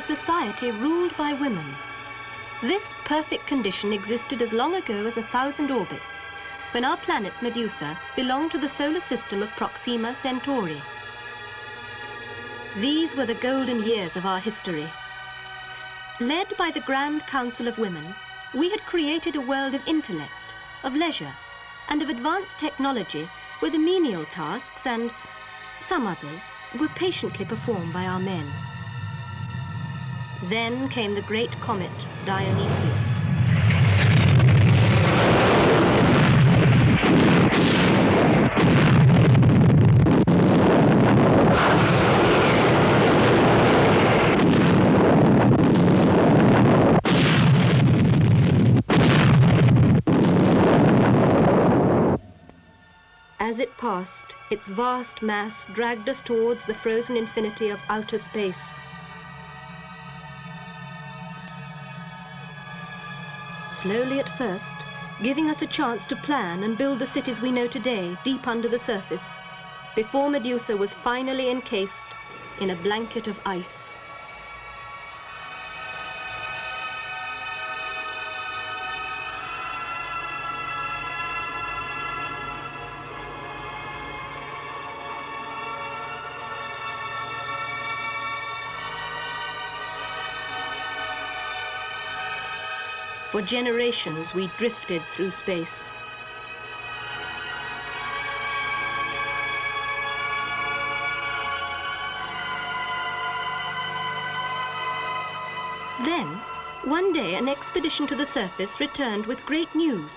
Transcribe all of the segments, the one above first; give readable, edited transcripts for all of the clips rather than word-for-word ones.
society ruled by women. This perfect condition existed as long ago as 1,000 orbits, when our planet Medusa belonged to the solar system of Proxima Centauri. These were the golden years of our history. Led by the Grand Council of Women, we had created a world of intellect, of leisure, and of advanced technology where the menial tasks and some others were patiently performed by our men. Then came the great comet Dionysius. As it passed, its vast mass dragged us towards the frozen infinity of outer space. Slowly at first, giving us a chance to plan and build the cities we know today deep under the surface, before Medusa was finally encased in a blanket of ice. For generations, we drifted through space. Then, one day, an expedition to the surface returned with great news.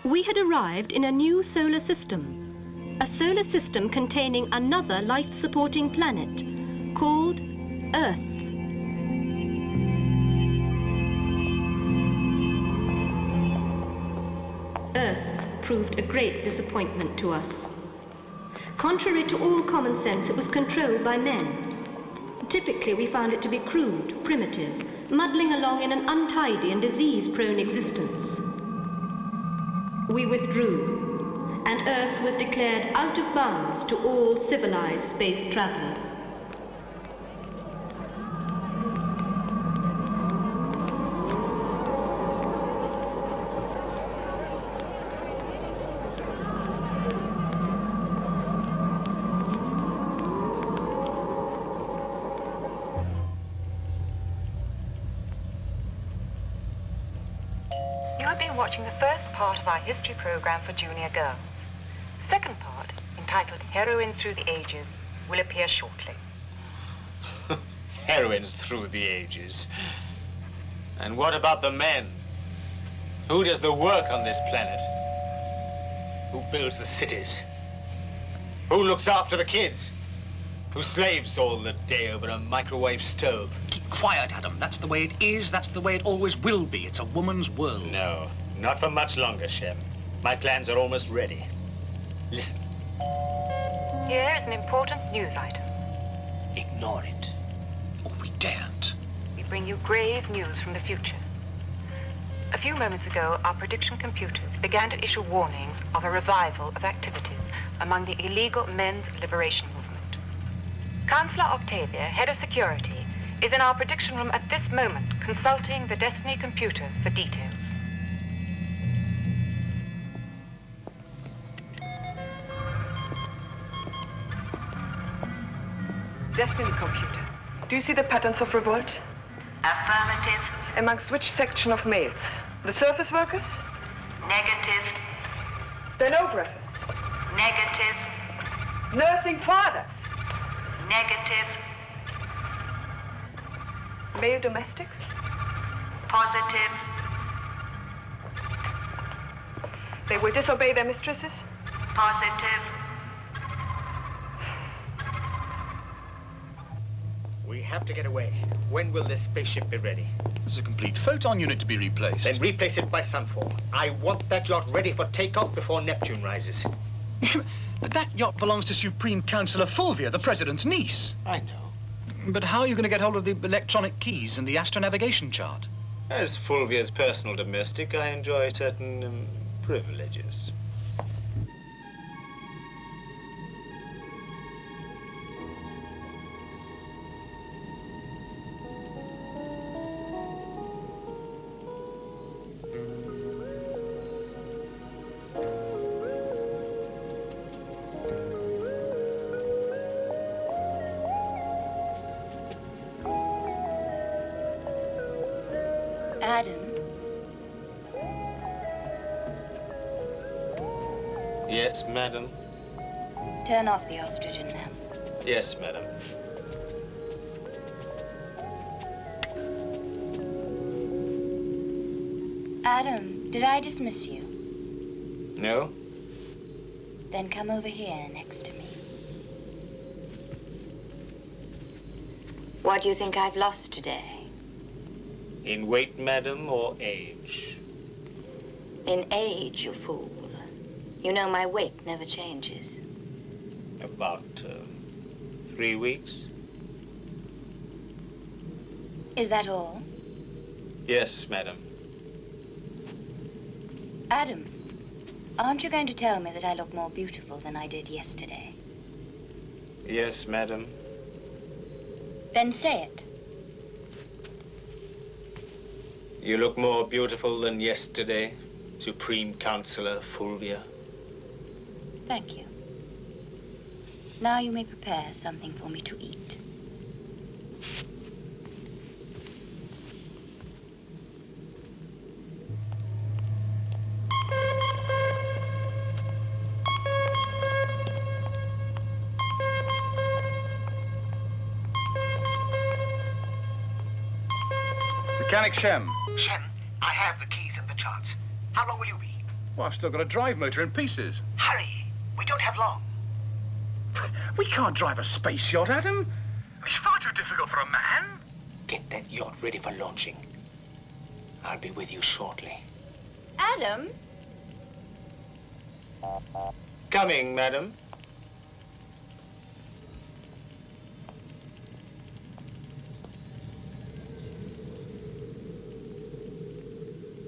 We had arrived in a new solar system, a solar system containing another life-supporting planet called Earth. Earth proved a great disappointment to us. Contrary to all common sense, it was controlled by men. Typically, we found it to be crude, primitive, muddling along in an untidy and disease-prone existence. We withdrew, and Earth was declared out of bounds to all civilized space travelers. Watching the first part of our history program for junior girls. The second part, entitled Heroines Through the Ages, will appear shortly. Heroines through the ages. And what about the men? Who does the work on this planet? Who builds the cities? Who looks after the kids? Who slaves all the day over a microwave stove? Keep quiet, Adam. That's the way it is. That's the way it always will be. It's a woman's world. No, not for much longer, Shem. My plans are almost ready. Listen. Here is an important news item. Ignore it. Oh, we daren't. We bring you grave news from the future. A few moments ago, our prediction computers began to issue warnings of a revival of activities among the illegal men's liberation movement. Chancellor Octavia, head of security, is in our prediction room at this moment, consulting the Destiny computer for details. Destiny computer, do you see the patterns of revolt? Affirmative. Amongst which section of males? The surface workers? Negative. Stenographers? Negative. Nursing fathers? Negative. Male domestics? Positive. They will disobey their mistresses? Positive. We have to get away. When will this spaceship be ready? There's a complete photon unit to be replaced. Then replace it by sunfall. I want that yacht ready for takeoff before Neptune rises. But that yacht belongs to Supreme Councillor Fulvia, the President's niece. I know. But how are you going to get hold of the electronic keys and the astronavigation chart? As Fulvia's personal domestic, I enjoy certain privileges. Yes, madam. Turn off the oxygen lamp. Yes, madam. Adam, did I dismiss you? No? Then come over here next to me. What do you think I've lost today? In weight, madam, or age? In age, you fool. You know my weight never changes. About 3 weeks? Is that all? Yes, madam. Adam, aren't you going to tell me that I look more beautiful than I did yesterday? Yes, madam. Then say it. You look more beautiful than yesterday, Supreme Counselor Fulvia. Thank you. Now you may prepare something for me to eat. Mechanic Shem. Shem, I have the keys and the charts. How long will you be? Well, I've still got a drive motor in pieces. Hurry! We don't have long. We can't drive a space yacht, Adam. It's far too difficult for a man. Get that yacht ready for launching. I'll be with you shortly. Adam? Coming, madam.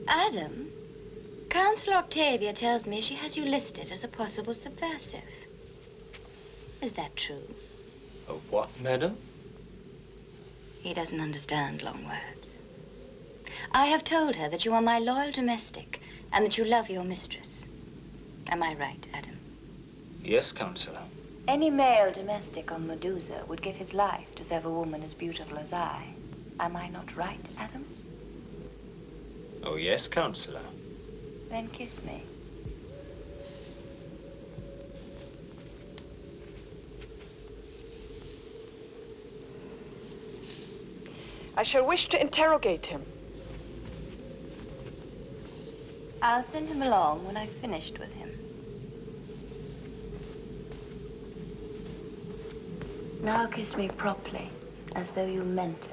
Adam? Councillor Octavia tells me she has you listed as a possible subversive. Is that true? Of what, madam? He doesn't understand long words. I have told her that you are my loyal domestic and that you love your mistress. Am I right, Adam? Yes, Counselor. Any male domestic on Medusa would give his life to serve a woman as beautiful as I. Am I not right, Adam? Oh, yes, Counselor. Then kiss me. I shall wish to interrogate him. I'll send him along when I've finished with him. Now kiss me properly, as though you meant it.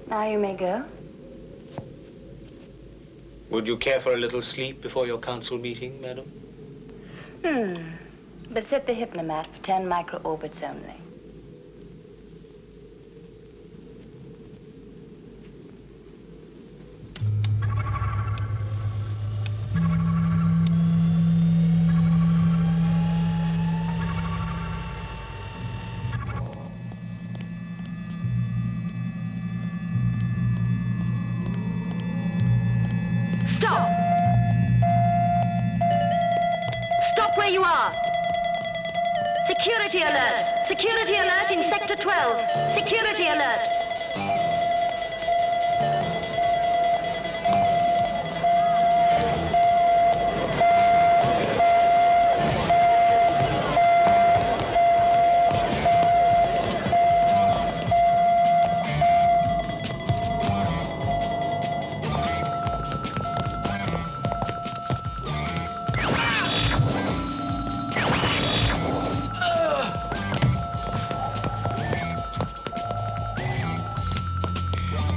Now you may go. Would you care for a little sleep before your council meeting, madam? But set the hypnomat for 10 microorbits only. Stop! Stop where you are! Security alert! Security alert in Sector 12! Security alert!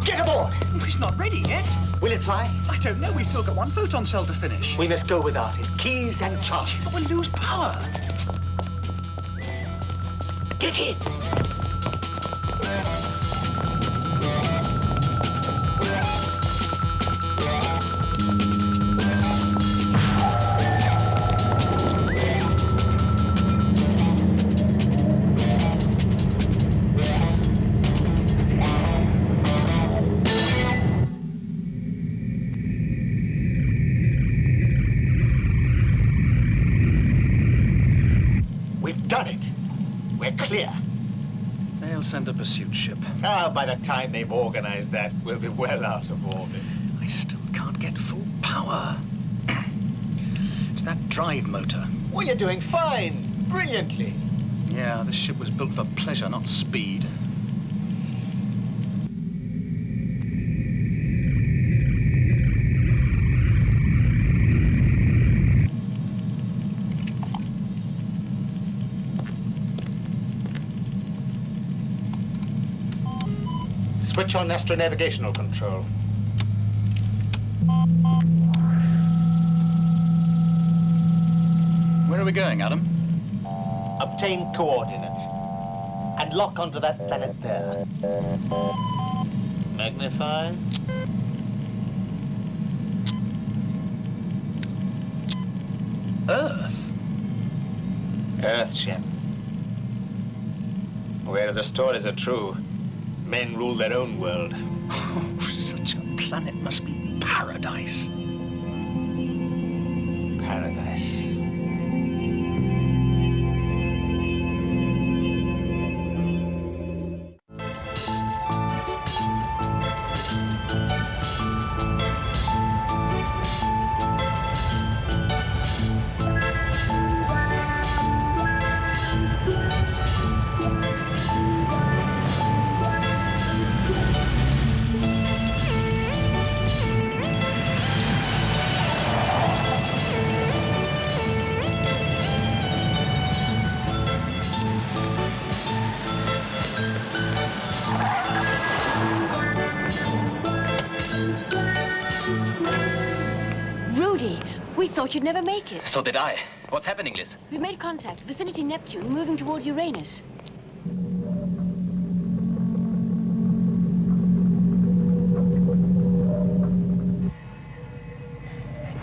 Get aboard! It's not ready yet. Will it fly? I don't know. We've still got one photon cell to finish. We must go without it. Keys and charges. But we'll lose power. Get in! clear. They'll send a pursuit ship. Ah, by the time they've organized that, we'll be well out of orbit. I still can't get full power. It's that drive motor. Well, you're doing fine. Brilliantly. Yeah, this ship was built for pleasure, not speed. Switch on astronavigational control. Where are we going, Adam? Obtain coordinates. And lock onto that planet there. Magnify. Earth? Earth ship. Where the stories are true, men rule their own world. Oh, such a planet must be paradise. Paradise. We thought you'd never make it. So did I. What's happening, Liz? We made contact. Vicinity Neptune, moving towards Uranus.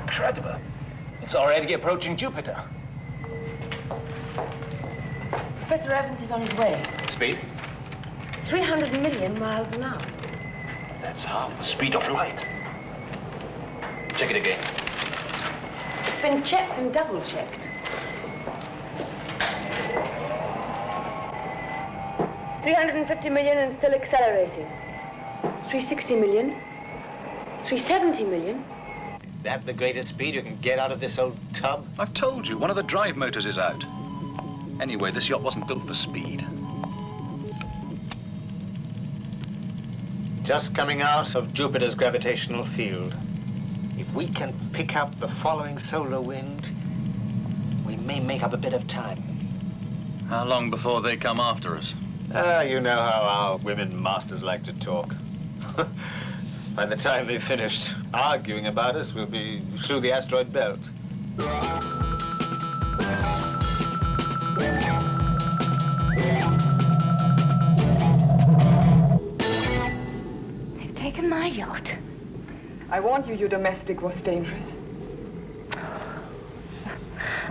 Incredible. It's already approaching Jupiter. Professor Evans is on his way. Speed? 300 million miles an hour. That's half the speed of light. Check it again. It's been checked and double-checked. 350 million and still accelerating. 360 million. 370 million. Is that the greatest speed you can get out of this old tub? I've told you, one of the drive motors is out. Anyway, this yacht wasn't built for speed. Just coming out of Jupiter's gravitational field. If we can pick up the following solar wind, we may make up a bit of time. How long before they come after us? You know how our women masters like to talk. By the time they've finished arguing about us, we'll be through the asteroid belt. They've taken my yacht. I warned you your domestic was dangerous.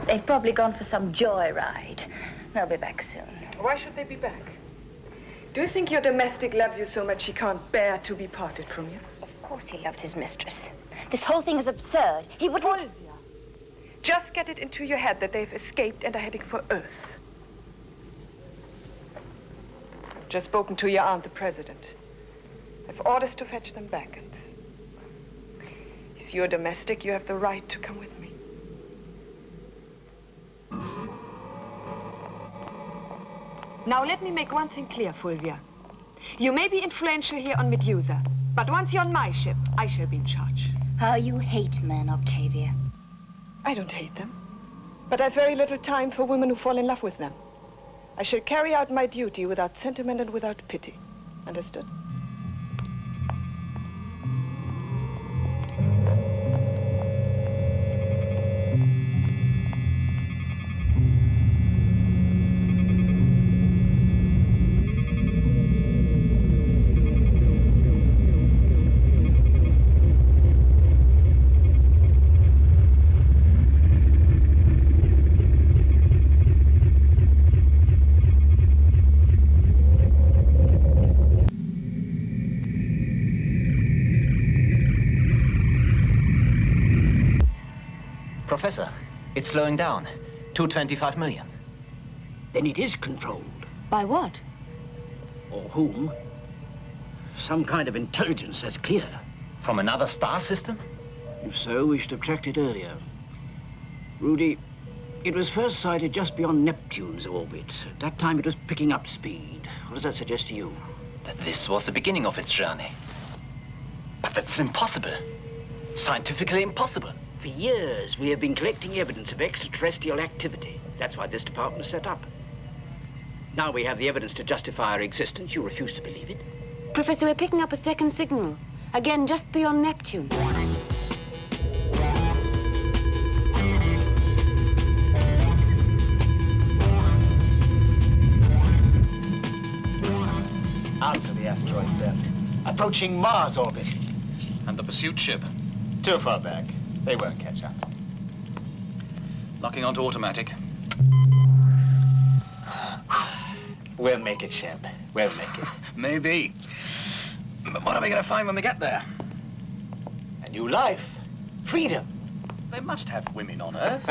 They've probably gone for some joyride. They'll be back soon. Why should they be back? Do you think your domestic loves you so much he can't bear to be parted from you? Of course he loves his mistress. This whole thing is absurd. He wouldn't... Fulvia, just get it into your head that they've escaped and are heading for Earth. Just spoken to your aunt, the president. I've orders to fetch them back, and he's your domestic. You have the right to come with me. Now, let me make one thing clear, Fulvia. You may be influential here on Medusa, but once you're on my ship, I shall be in charge. How you hate men, Octavia. I don't hate them, but I've very little time for women who fall in love with them. I shall carry out my duty without sentiment and without pity. Understood? Professor, it's slowing down. 225 million. Then it is controlled. By what? Or whom? Some kind of intelligence, that's clear. From another star system? If so, we should have tracked it earlier. Rudy, it was first sighted just beyond Neptune's orbit. At that time, it was picking up speed. What does that suggest to you? That this was the beginning of its journey. But that's impossible. Scientifically impossible. For years, we have been collecting evidence of extraterrestrial activity. That's why this department was set up. Now we have the evidence to justify our existence. You refuse to believe it? Professor, we're picking up a second signal. Again, just beyond Neptune. Out of the asteroid belt. Approaching Mars orbit. And the pursuit ship? Too far back. They won't catch up. Locking onto automatic. We'll make it, Shep. We'll make it. Maybe. But what are we going to find when we get there? A new life. Freedom. They must have women on Earth.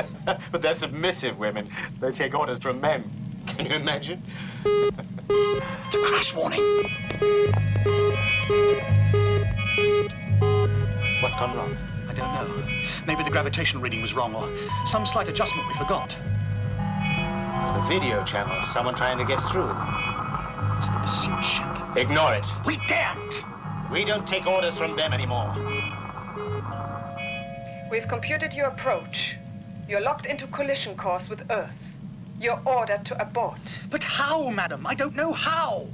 But they're submissive women. They take orders from men. Can you imagine? It's a crash warning. What's gone wrong? I don't know. Maybe the gravitational reading was wrong, or some slight adjustment we forgot. The video channel. Someone trying to get through. It's the pursuit ship. Ignore it. We daren't. We don't take orders from them anymore. We've computed your approach. You're locked into collision course with Earth. You're ordered to abort. But how, madam? I don't know how.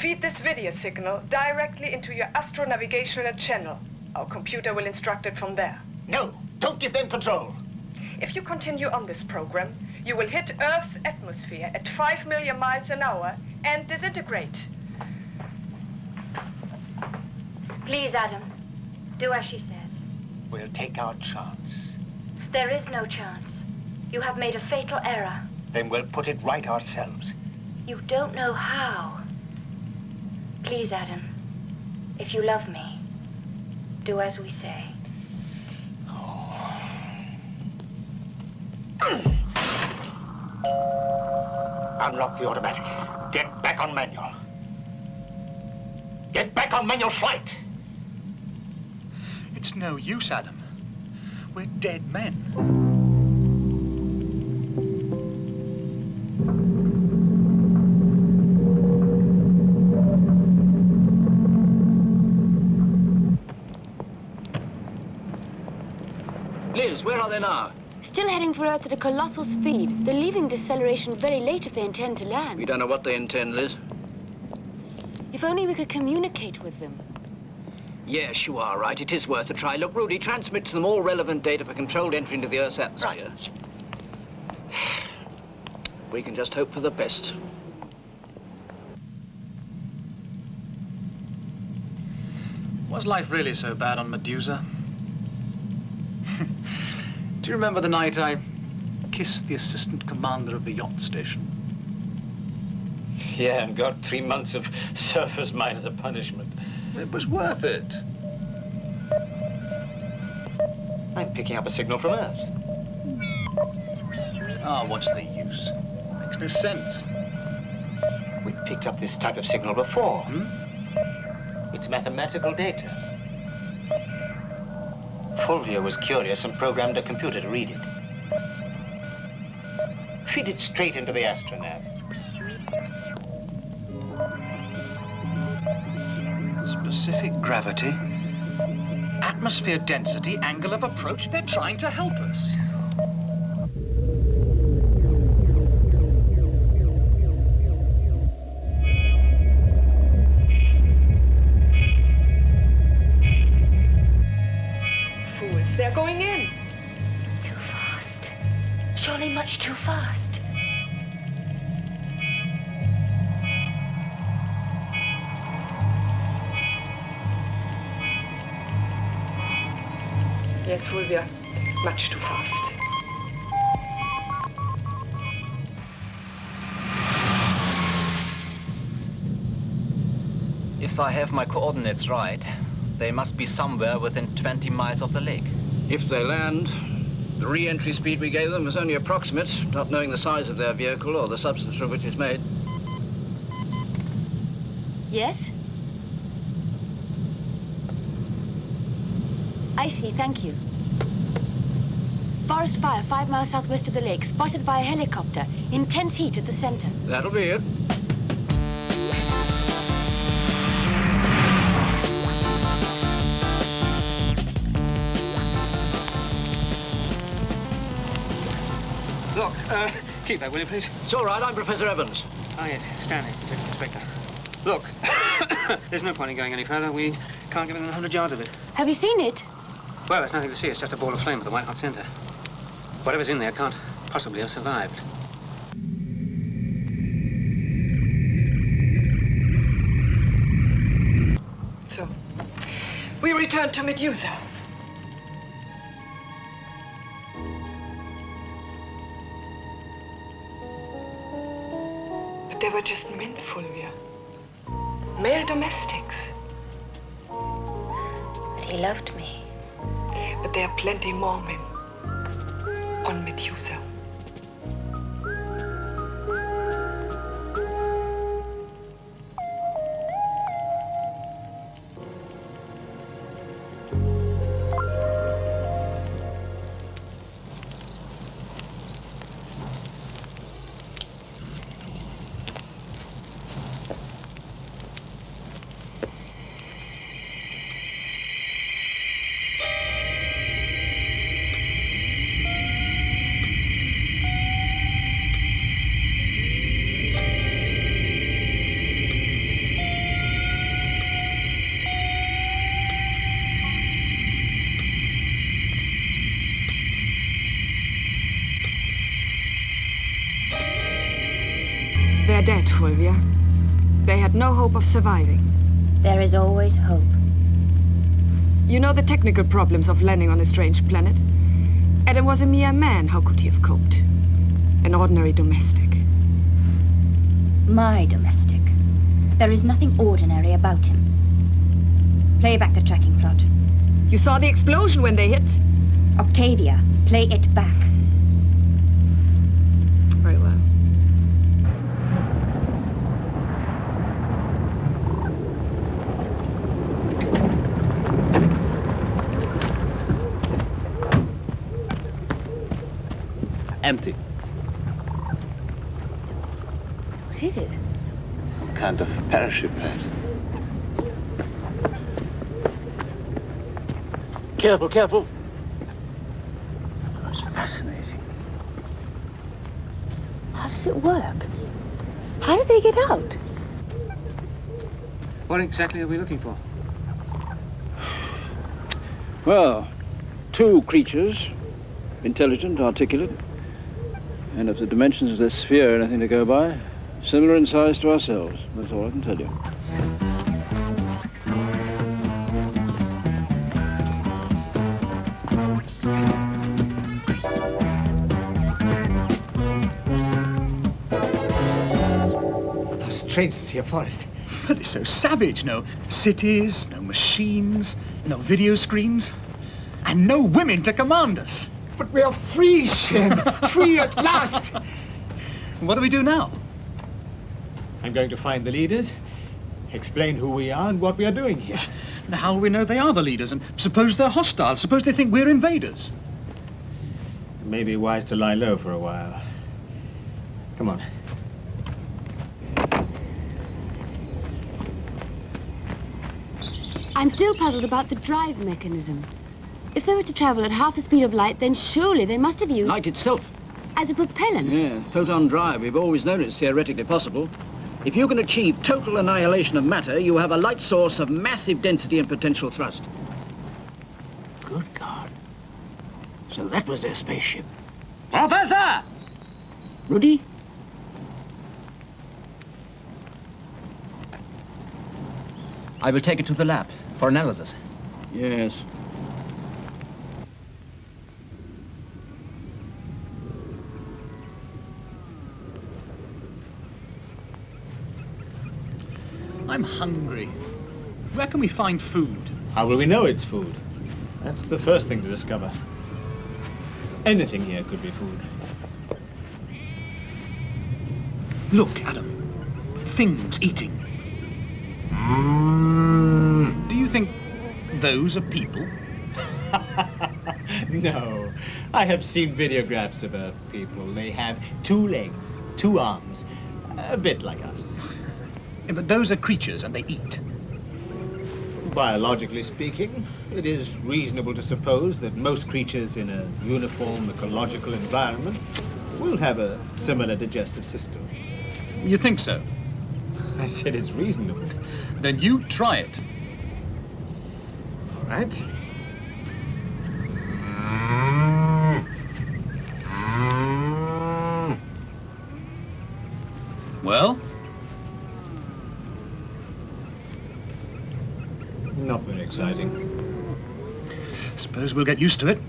Feed this video signal directly into your astronavigational channel. Our computer will instruct it from there. No, don't give them control. If you continue on this program, you will hit Earth's atmosphere at 5 million miles an hour and disintegrate. Please, Adam, do as she says. We'll take our chance. There is no chance. You have made a fatal error. Then we'll put it right ourselves. You don't know how. Please, Adam, if you love me, do as we say. Unlock the automatic. Get back on manual. Get back on manual flight. It's no use, Adam. We're dead men. Liz, where are they now? Still heading for Earth at a colossal speed. They're leaving deceleration very late if they intend to land. We don't know what they intend, Liz. If only we could communicate with them. Yes, you are right. It is worth a try. Look, Rudy, transmit to them all relevant data for controlled entry into the Earth's atmosphere. Right. We can just hope for the best. Was life really so bad on Medusa? Do you remember the night I kissed the assistant commander of the yacht station? Yeah, and got 3 months of surface mine as a punishment. It was worth it. I'm picking up a signal from Earth. Ah, what's the use? Makes no sense. We picked up this type of signal before. It's mathematical data. Fulvia was curious and programmed a computer to read it. Feed it straight into the astronav. Specific gravity, atmosphere density, angle of approach. They're trying to help us. Fools, they're going in. Too fast. Surely much too fast. Yes, Fulvia. Much too fast. If I have my coordinates right, they must be somewhere within 20 miles of the lake. If they land, the re-entry speed we gave them was only approximate, not knowing the size of their vehicle or the substance from which it's made. Yes? I see, thank you. Forest fire 5 miles southwest of the lake, spotted by a helicopter. Intense heat at the center. That'll be it. Look, keep that, will you, please? It's all right, I'm Professor Evans. Oh, yes, Stanley, Detective Inspector. Look, there's no point in going any further. We can't get within 100 yards of it. Have you seen it? Well, there's nothing to see. It's just a ball of flame with a white-hot center. Whatever's in there can't possibly have survived. So, we returned to Medusa. But they were just men, Fulvia. Male domestics. But he loved me. But there are plenty more men on Medusa. They're dead, Fulvia. They had no hope of surviving. There is always hope. You know the technical problems of landing on a strange planet? Adam was a mere man. How could he have coped? An ordinary domestic. My domestic. There is nothing ordinary about him. Play back the tracking plot. You saw the explosion when they hit? Octavia, play it back. Very well. Empty. What is it? Some kind of parachute, perhaps. Careful, careful. That's fascinating. How does it work? How did they get out? What exactly are we looking for? Well, two creatures, intelligent, articulate, and if the dimensions of this sphere are anything to go by, similar in size to ourselves. That's all I can tell you. How strange to see a forest. But it's so savage. No cities, no machines, no video screens, and no women to command us. But we are free, Shem. Free at last. What do we do now? I'm going to find the leaders, explain who we are and what we are doing here. Now, how will we know they are the leaders? And suppose they're hostile? Suppose they think we're invaders? It may be wise to lie low for a while. Come on. I'm still puzzled about the drive mechanism. If they were to travel at half the speed of light, then surely they must have used... Light itself. As a propellant? Yeah, photon drive. We've always known it's theoretically possible. If you can achieve total annihilation of matter, you have a light source of massive density and potential thrust. Good God. So that was their spaceship. Professor! Rudy? I will take it to the lab for analysis. Yes. I'm hungry. Where can we find food? How will we know it's food? That's the first thing to discover. Anything here could be food. Look, Adam. Things eating. Do you think those are people? No. I have seen videographs of Earth people. They have 2 legs, 2 arms, a bit like us. Yeah, but those are creatures and they eat. Biologically speaking, it is reasonable to suppose that most creatures in a uniform ecological environment will have a similar digestive system. You think so? I said it's reasonable. Then you try it. All right. Well? Not very exciting. Suppose we'll get used to it.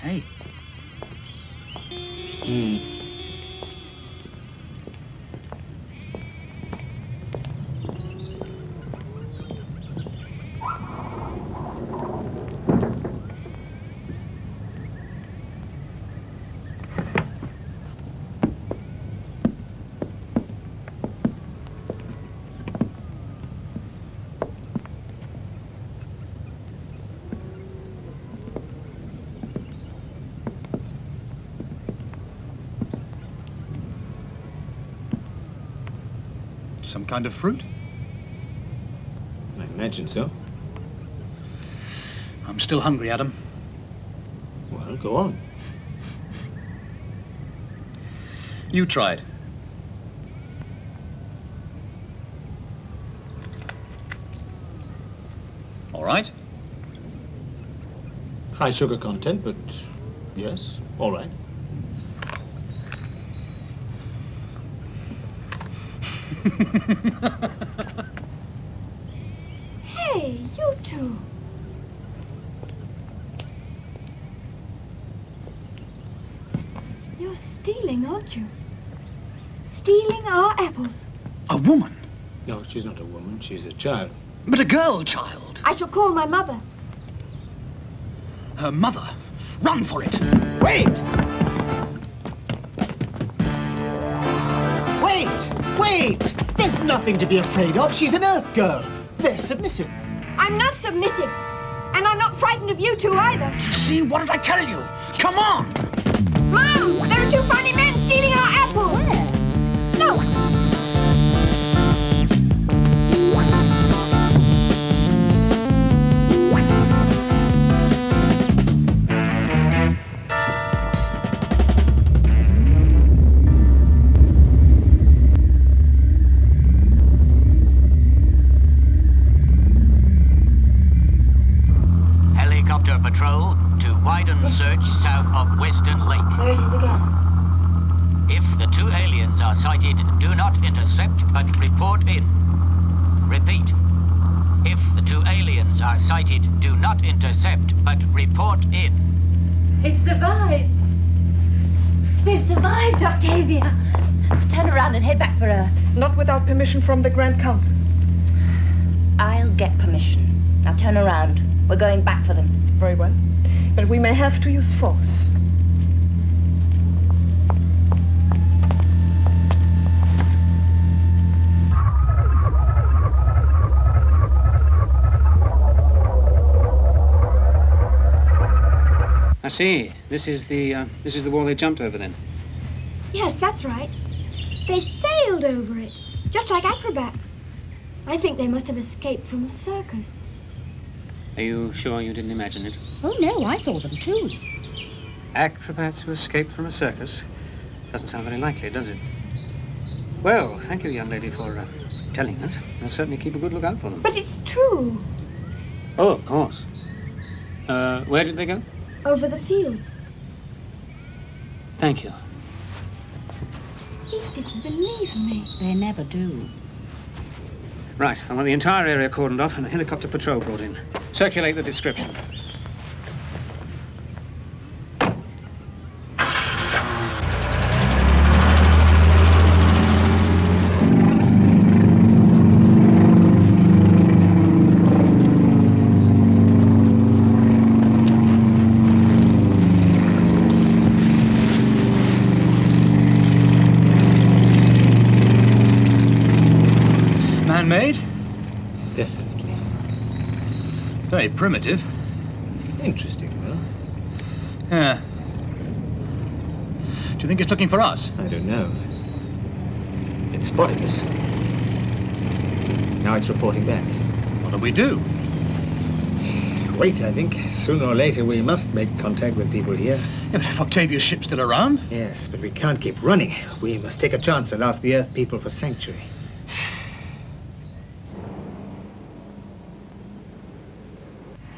Hey. Some kind of fruit? I imagine so. I'm still hungry, Adam. Well, go on. You tried. All right. High sugar content, but yes, all right. Hey, you two. You're stealing, aren't you? Stealing our apples. A woman? No, she's not a woman. She's a child. But a girl child. I shall call my mother. Her mother. Run for it. Wait! Wait! There's nothing to be afraid of. She's an Earth girl. They're submissive. I'm not submissive. And I'm not frightened of you two either. See, what did I tell you? Come on! Mom! There are 2 funny men stealing our apples! Where? No! Helicopter patrol to widen search south of Western Lake. There it is again. If the 2 aliens are sighted, do not intercept, but report in. Repeat. If the 2 aliens are sighted, do not intercept, but report in. It survived. We've survived, Octavia. Turn around and head back for Earth. Not without permission from the Grand Council. I'll get permission. Now turn around. We're going back for them. Very well. But we may have to use force. I see. This is the wall they jumped over then. Yes, that's right. They sailed over it, just like acrobats. I think they must have escaped from a circus. Are you sure you didn't imagine it? Oh, no, I saw them too. Acrobats who escaped from a circus? Doesn't sound very likely, does it? Well, thank you, young lady, for telling us. We'll certainly keep a good lookout for them. But it's true. Oh, of course. Where did they go? Over the fields. Thank you. He didn't believe me. They never do. Right, I want the entire area cordoned off and a helicopter patrol brought in. Circulate the description. Man-made? Definitely. Very primitive. Interesting, though. Yeah. Do you think it's looking for us? I don't know. It spotted us. Now it's reporting back. What do we do? Wait, I think. Sooner or later we must make contact with people here. Yeah, but if Octavia's ship's still around? Yes, but we can't keep running. We must take a chance and ask the Earth people for sanctuary.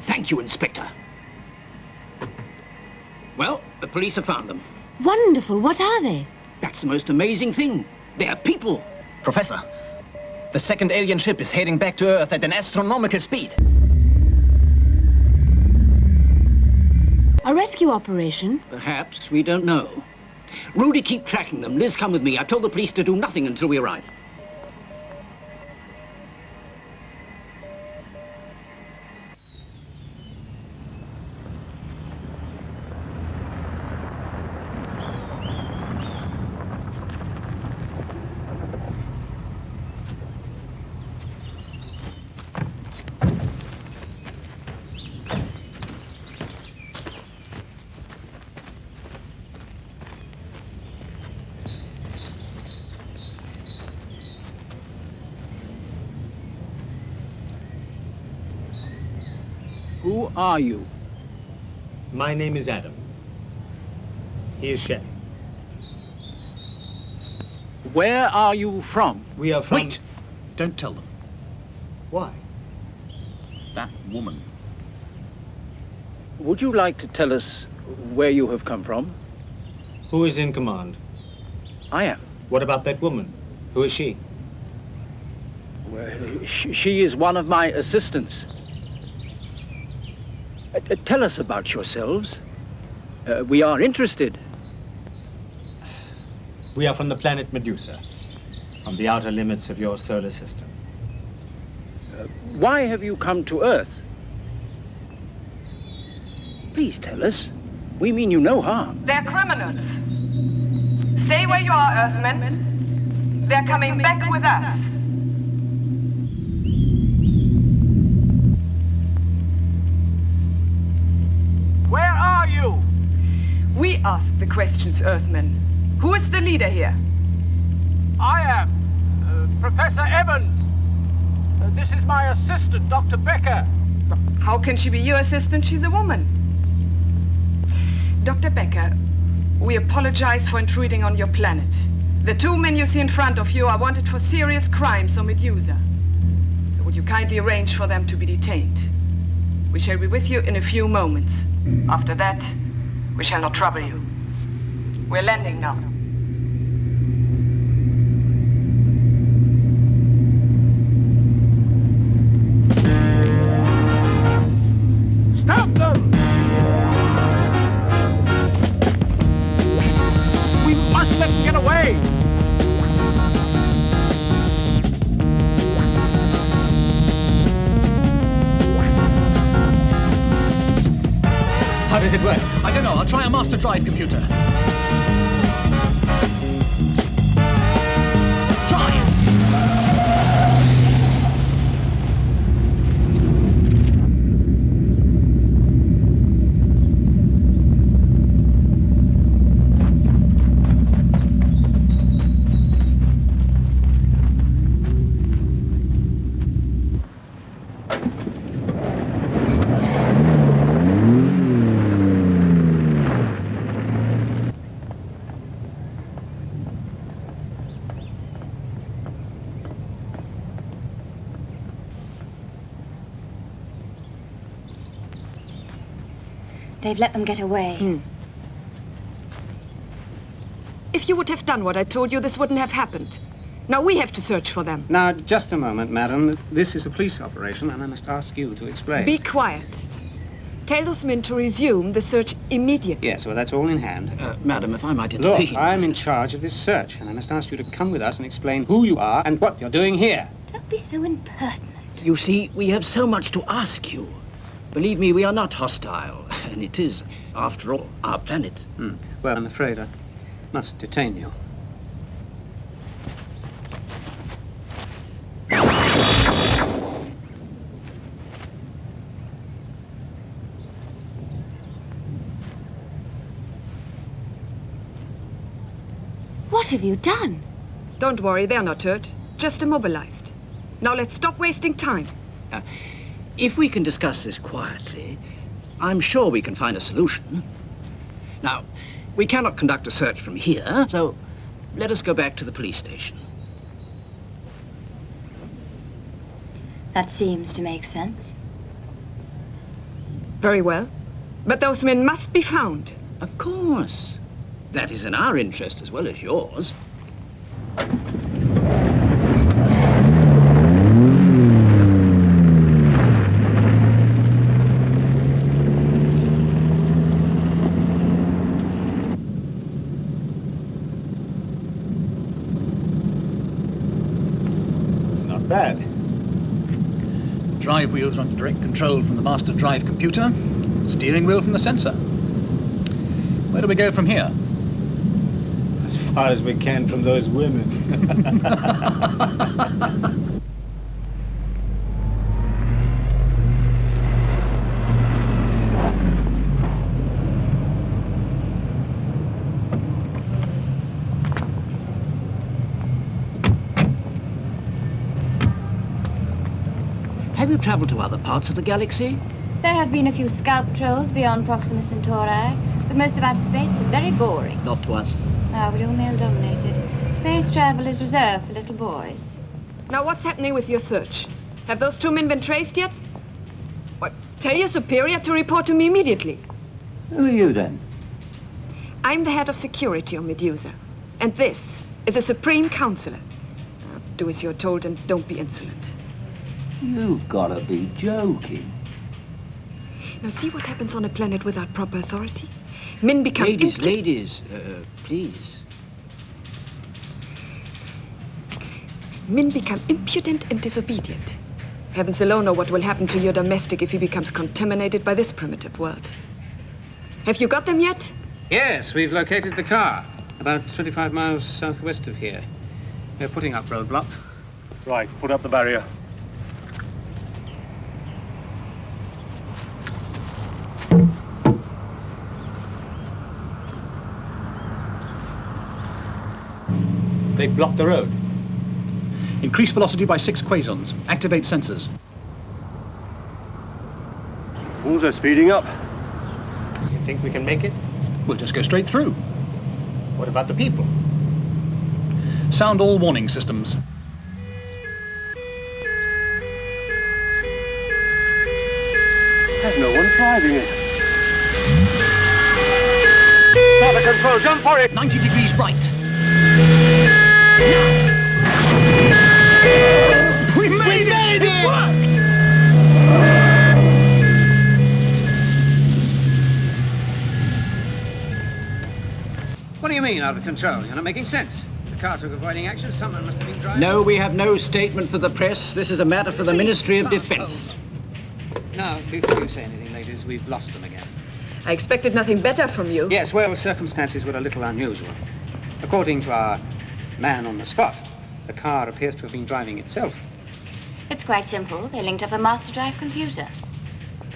Thank you, Inspector. Well, the police have found them. Wonderful. What are they? That's the most amazing thing. They're people. Professor, the second alien ship is heading back to Earth at an astronomical speed. A rescue operation? Perhaps. We don't know. Rudy, keep tracking them. Liz, come with me. I've told the police to do nothing until we arrive. Who are you? My name is Adam. He is Shelley. Where are you from? We are from... Wait! Don't tell them. Why? That woman. Would you like to tell us where you have come from? Who is in command? I am. What about that woman? Who is she? Well, she is one of my assistants. Tell us about yourselves. We are interested. We are from the planet Medusa, on the outer limits of your solar system. Why have you come to Earth? Please tell us. We mean you no harm. They're criminals. Stay where you are, Earthmen. They're coming back with us. Where are you? We ask the questions, Earthmen. Who is the leader here? I am. Professor Evans. This is my assistant, Dr. Becker. How can she be your assistant? She's a woman. Dr. Becker, we apologize for intruding on your planet. The two men you see in front of you are wanted for serious crimes on Medusa. So would you kindly arrange for them to be detained? We shall be with you in a few moments. After that, we shall not trouble you. We're landing now. Stop them! We must let them get away! How does it work? I don't know. I'll try a master drive computer. They've let them get away. If you would have done what I told you, this wouldn't have happened. Now we have to search for them. Now, just a moment, madam. This is a police operation, and I must ask you to explain. Be quiet. Tell those men to resume the search immediately. Yes, well, that's all in hand. Madam, if I might intervene... Look, I'm in charge of this search, and I must ask you to come with us and explain who you are and what you're doing here. Don't be so impertinent. You see, we have so much to ask you. Believe me, we are not hostile, and it is, after all, our planet. Well, I'm afraid I must detain you. What have you done? Don't worry, they're not hurt. Just immobilized. Now let's stop wasting time. If we can discuss this quietly, I'm sure we can find a solution. Now, we cannot conduct a search from here, so let us go back to the police station. That seems to make sense. Very well. But those men must be found. Of course. That is in our interest as well as yours. Not bad. Drive wheels are under direct control from the master drive computer, steering wheel from the sensor. Where do we go from here? As far as we can from those women. Have you traveled to other parts of the galaxy? There have been a few scout patrols beyond Proxima Centauri, but most of outer space is very boring. Not to us. Ah, well, you're male-dominated. Space travel is reserved for little boys. Now what's happening with your search? Have those two men been traced yet? What? Tell your superior to report to me immediately. Who are you then? I'm the head of security on Medusa. And this is a Supreme Counselor. Now, do as you're told and don't be insolent. You've got to be joking. Now see what happens on a planet without proper authority? Men become... Ladies, please. Men become impudent and disobedient. Heavens alone know what will happen to your domestic if he becomes contaminated by this primitive world. Have you got them yet? Yes, we've located the car. About 25 miles southwest of here. They're putting up roadblocks. Right, put up the barrier. They blocked the road. Increase velocity by 6 quasons. Activate sensors. Bulls are speeding up. You think we can make it? We'll just go straight through. What about the people? Sound all warning systems. There's no one driving it. Out of control, jump for it! 90 degrees right. We made it! It worked! What do you mean, out of control? You're not making sense. The car took avoiding action. Someone must have been driving... No, we have no statement for the press. This is a matter for the Ministry of Defense. Now, before you say anything, ladies, we've lost them again. I expected nothing better from you. Yes, well, circumstances were a little unusual. According to our man on the spot, the car appears to have been driving itself. It's quite simple. They linked up a master drive computer.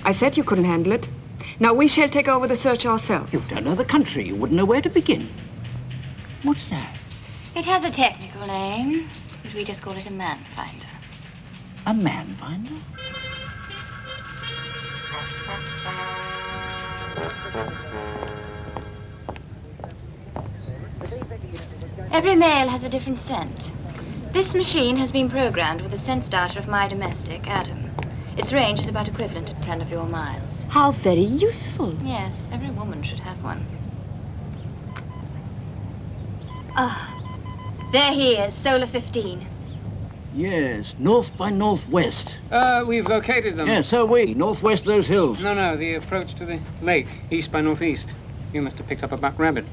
I said you couldn't handle it. Now we shall take over the search ourselves. You don't know the country. You wouldn't know where to begin. What's that? It has a technical name, but we just call it a man-finder. A man-finder? Every male has a different scent. This machine has been programmed with the sense data of my domestic, Adam. Its range is about equivalent to 10 of your miles. How very useful. Yes, every woman should have one. Ah, There he is, Solar 15. Yes, north by northwest. We've located them. Yeah, so we. Northwest of those hills. No, the approach to the lake, east by northeast. You must have picked up a buck rabbit.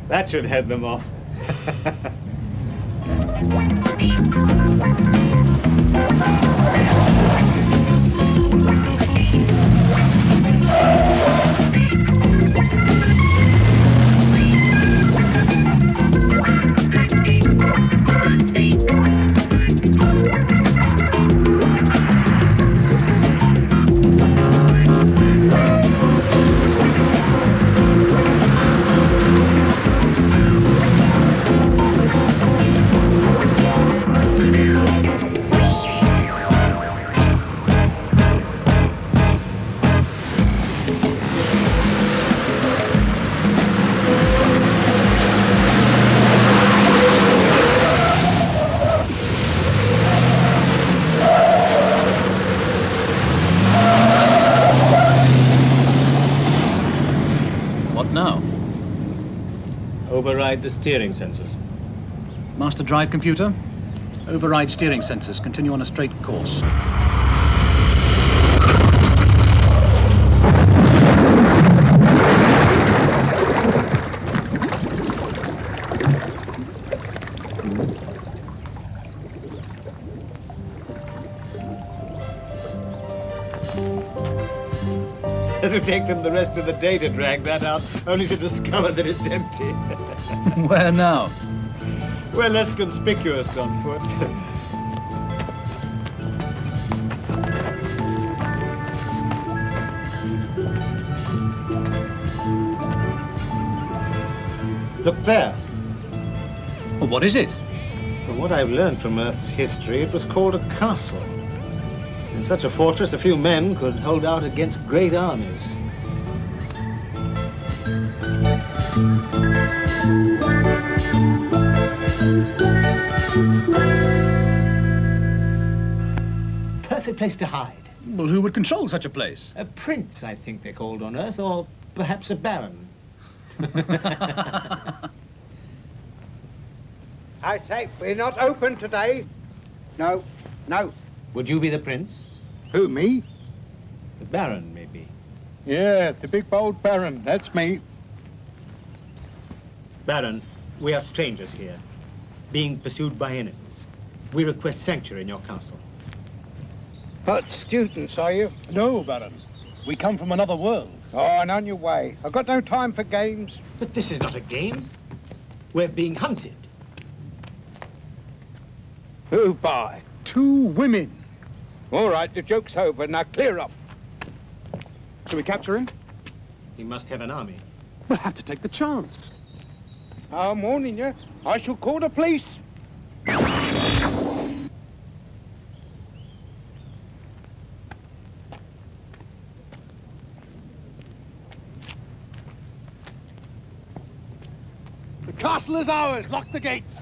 That should head them off. Override the steering sensors. Master drive computer, override steering sensors. Continue on a straight course. It'll take them the rest of the day to drag that out, only to discover that it's empty. Where now? We're less conspicuous on foot. Look there. Well, what is it? From what I've learned from Earth's history, it was called a castle. In such a fortress, a few men could hold out against great armies. Perfect place to hide. Well, who would control such a place? A prince, I think they're called on Earth, or perhaps a baron. I say, we're not open today. No, no. Would you be the prince? Who, me? The baron, maybe. Yeah, the big bold baron, that's me. Baron, we are strangers here, being pursued by enemies. We request sanctuary in your castle. But students, are you? No, Baron. We come from another world. Oh, and on your way. I've got no time for games. But this is not a game. We're being hunted. Who by? 2 women. All right, the joke's over. Now clear up. Shall we capture him? He must have an army. We'll have to take the chance. I'm warning you. I shall call the police. The castle is ours. Lock the gates.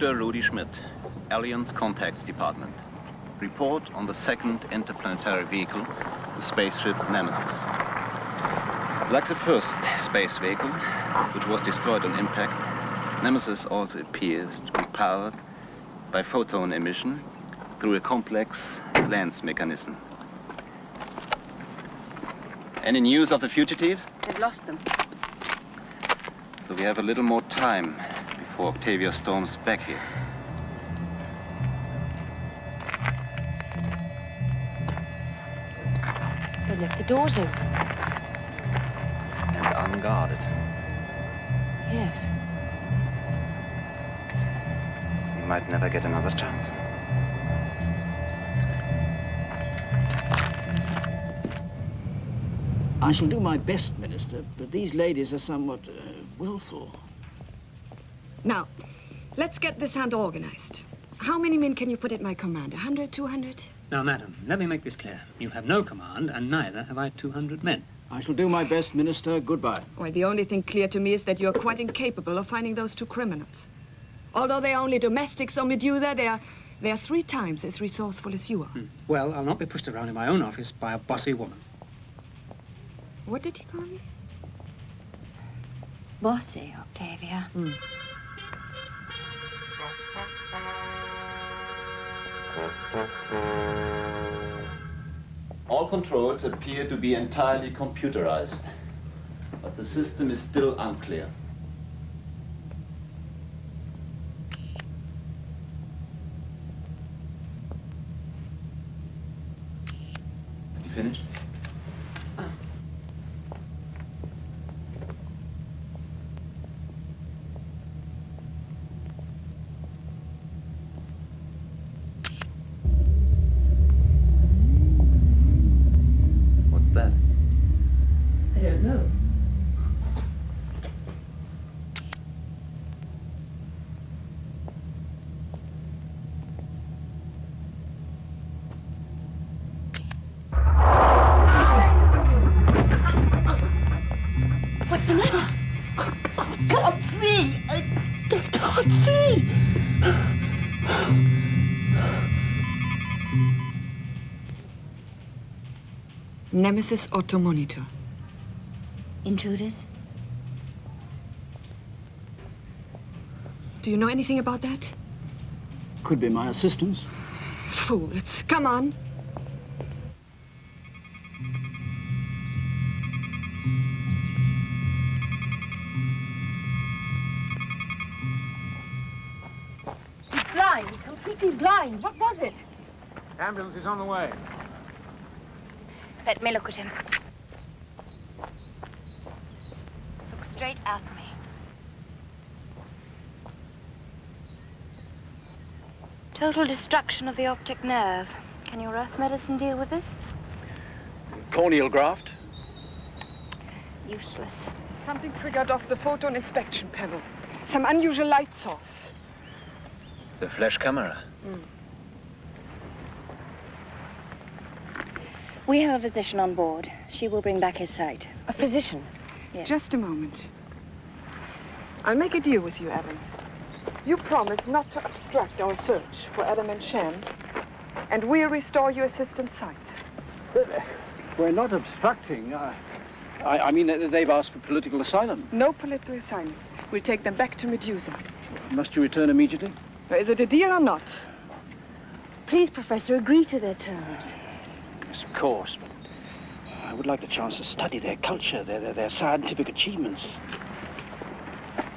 Dr. Rudy Schmidt, Alliance Contacts Department. Report on the second interplanetary vehicle, the spaceship Nemesis. Like the first space vehicle, which was destroyed on impact, Nemesis also appears to be powered by photon emission through a complex lens mechanism. Any news of the fugitives? They've lost them. So we have a little more time before Octavia storms back here. They left the doors open. And unguarded. Yes. We might never get another chance. I shall do my best, Minister, but these ladies are somewhat willful. Now, let's get this hunt organized. How many men can you put at my command? 100, 200? Now, madam, let me make this clear. You have no command, and neither have I 200 men. I shall do my best, Minister. Goodbye. Well, the only thing clear to me is that you're quite incapable of finding those two criminals. Although they are only domestics on Medusa, they are 3 times as resourceful as you are. Well, I'll not be pushed around in my own office by a bossy woman. What did he call me? Bossy, Octavia. All controls appear to be entirely computerized, but the system is still unclear. You finished? That? I don't know. What's the matter? I can't see! I can't see! Nemesis auto monitor. Intruders? Do you know anything about that? Could be my assistants. Fools. Come on. He's blind. Completely blind. What was it? Ambulance is on the way. Let me look at him. Look straight at me. Total destruction of the optic nerve. Can your earth medicine deal with this? Corneal graft? Useless. Something triggered off the photon inspection panel. Some unusual light source. The flash camera. We have a physician on board. She will bring back his sight. A physician? Yes. Just a moment. I'll make a deal with you, Adam. You promise not to obstruct our search for Adam and Shan, and we'll restore your assistant's sight. We're not obstructing. I mean, they've asked for political asylum. No political asylum. We'll take them back to Medusa. Must you return immediately? Is it a deal or not? Please, Professor, agree to their terms. Yes, of course, but I would like the chance to study their culture, their scientific achievements.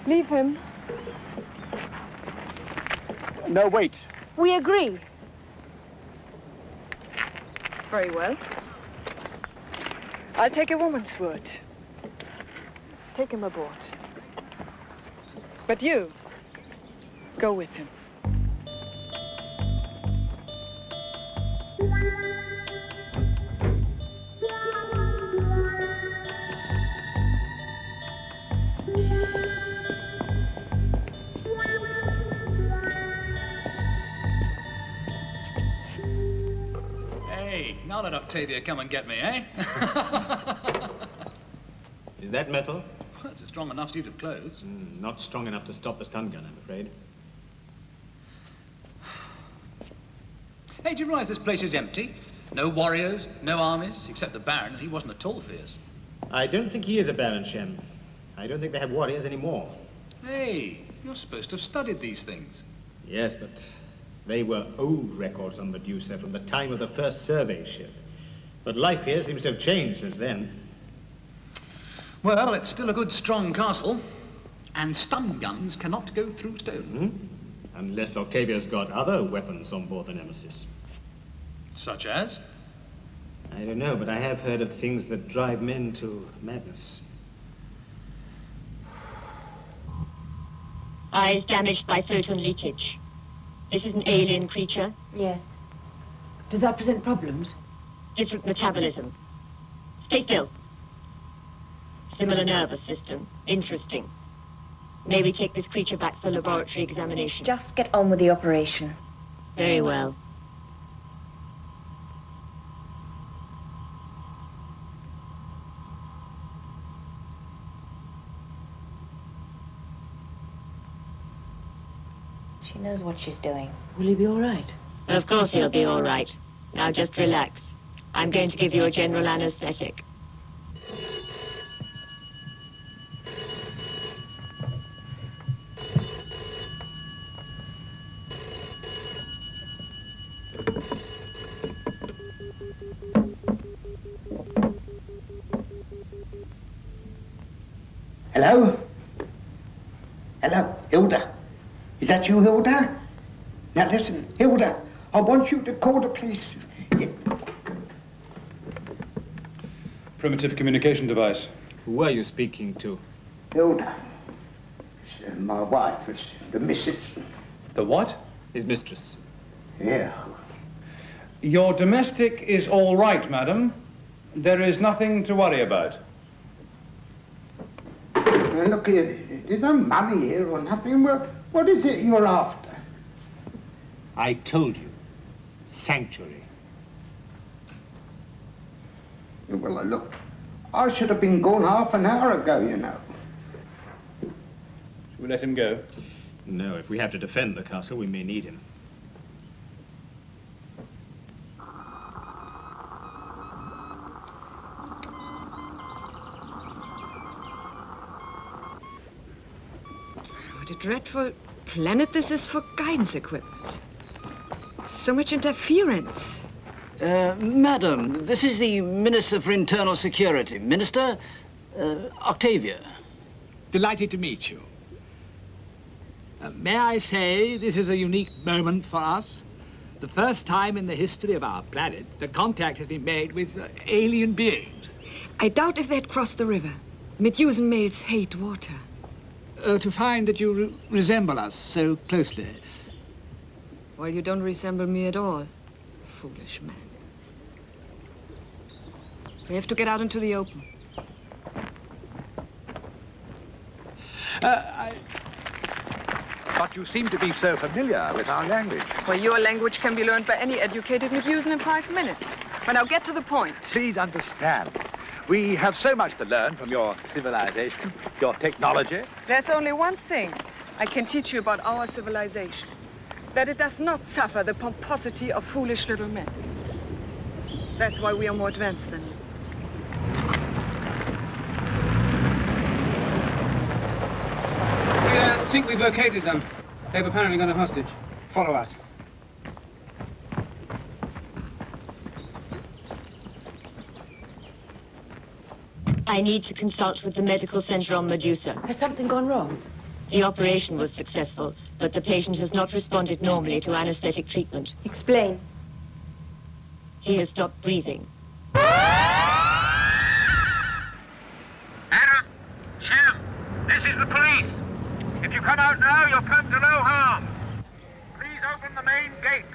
Leave him. No, wait. We agree. Very well. I'll take a woman's word. Take him aboard. But you, go with him. Hey, now let Octavia come and get me, eh? Is that metal? It's a strong enough suit of clothes. Not strong enough to stop the stun gun, I'm afraid. Hey, do you realize this place is empty? No warriors, no armies, except the Baron. He wasn't at all fierce. I don't think he is a Baron, Shem. I don't think they have warriors anymore. Hey, you're supposed to have studied these things. Yes, but they were old records on Medusa from the time of the first survey ship. But life here seems to have changed since then. Well, it's still a good, strong castle. And stun guns cannot go through stone. Unless Octavia's got other weapons on board the Nemesis. Such as? I don't know, but I have heard of things that drive men to madness. Eyes damaged by photon leakage. This is an alien creature. Yes. Does that present problems? Different metabolism. Stay still. Similar nervous system. Interesting. May we take this creature back for laboratory examination? Just get on with the operation. Very well. She knows what she's doing. Will he be all right? Of course he'll be all right. Now just relax. I'm going to give you a general anesthetic. Hello? Hello, Hilda. Is that you, Hilda? Now listen, Hilda, I want you to call the police. Primitive communication device. Who are you speaking to? Hilda. It's, my wife, it's the missus. The what? His mistress. Yeah. Your domestic is all right, madam. There is nothing to worry about. Look here, there's no money here or nothing. What is it you're after? I told you. Sanctuary. Well, look, I should have been gone half an hour ago, you know. Should we let him go? No, if we have to defend the castle, we may need him. What a dreadful planet this is for guidance equipment. So much interference. Madam, this is the Minister for Internal Security. Minister, Octavia. Delighted to meet you. May I say this is a unique moment for us? The first time in the history of our planet the contact has been made with alien beings. I doubt if they'd crossed the river. Medusan males hate water. To find that you resemble us so closely. Well, you don't resemble me at all, foolish man. We have to get out into the open. But you seem to be so familiar with our language. Well, your language can be learned by any educated Medusan in 5 minutes. But now get to the point. Please understand. We have so much to learn from your civilization, your technology. There's only one thing I can teach you about our civilization. That it does not suffer the pomposity of foolish little men. That's why we are more advanced than you. I think we've located them. They've apparently got a hostage. Follow us. I need to consult with the medical center on Medusa. Has something gone wrong? The operation was successful, but the patient has not responded normally to anesthetic treatment. Explain. He has stopped breathing. Adam, Shem, this is the police. If you come out now, you'll come to no harm. Please open the main gate.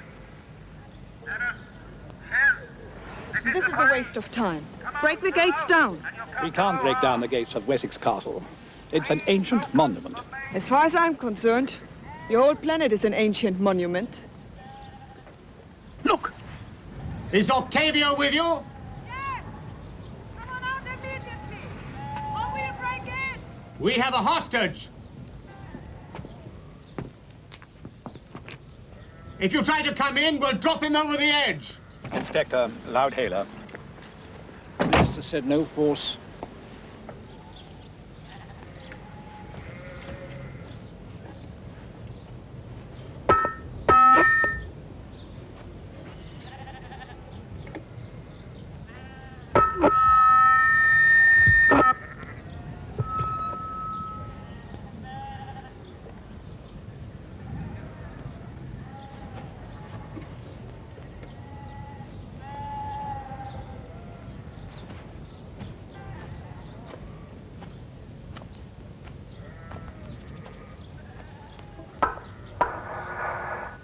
Adam, Shem, This is a waste of time. Break the gates down. We can't break down the gates of Wessex Castle. It's an ancient monument. As far as I'm concerned, your whole planet is an ancient monument. Look! Is Octavia with you? Yes! Come on out immediately! Or we'll break in! We have a hostage! If you try to come in, we'll drop him over the edge. Inspector, Loudhailer. The minister said no force.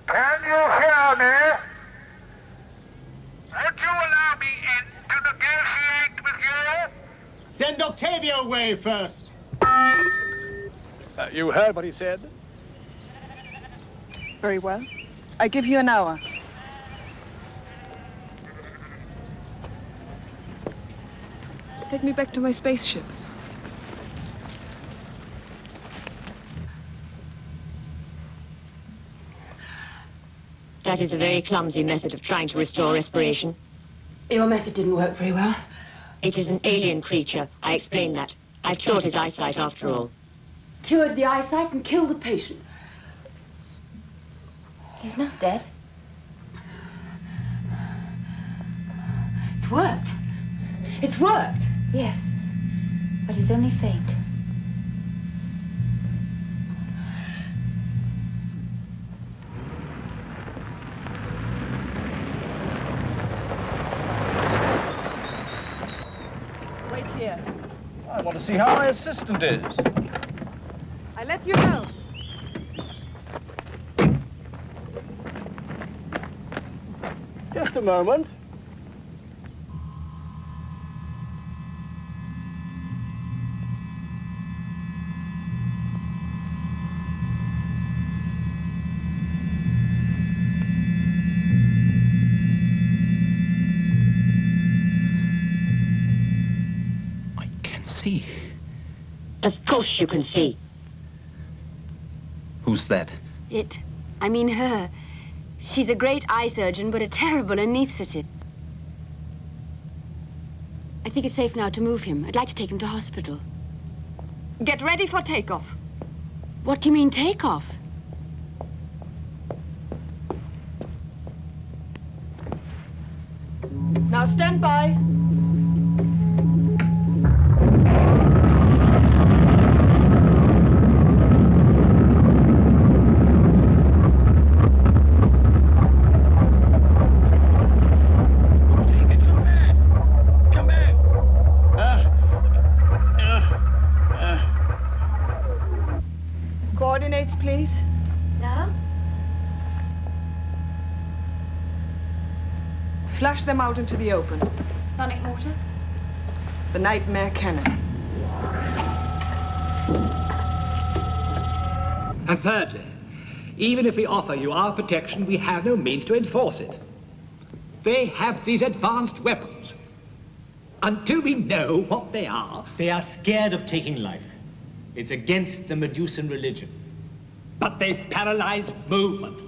Can you hear me? Would you allow me in to negotiate with you? Send Octavia away first. You heard what he said? Very well. I give you an hour. Take me back to my spaceship. That is a very clumsy method of trying to restore respiration. Your method didn't work very well. It is an alien creature. I explained that. I cured his eyesight after all. Cured the eyesight and killed the patient. He's not dead. It's worked. It's worked. Yes, but he's only faint. Wait here. I want to see how my assistant is. I let you know. Just a moment. See. Of course you can see. Who's that? I mean her. She's a great eye surgeon, but a terrible anaesthetist. I think it's safe now to move him. I'd like to take him to hospital. Get ready for takeoff. What do you mean, takeoff? Now stand by. Coordinates, please. No? Flush them out into the open. Sonic mortar? The nightmare cannon. And thirdly, even if we offer you our protection, we have no means to enforce it. They have these advanced weapons. Until we know what they are... They are scared of taking life. It's against the Medusan religion. But they paralyze movement.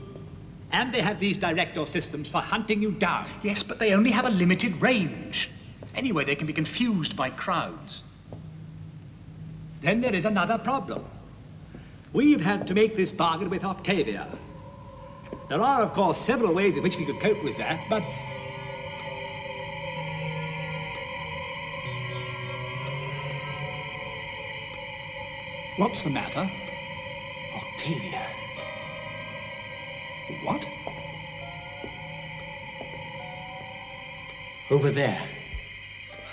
And they have these director systems for hunting you down. Yes, but they only have a limited range. Anyway, they can be confused by crowds. Then there is another problem. We've had to make this bargain with Octavia. There are, of course, several ways in which we could cope with that, but... What's the matter? Octavia. What? Over there.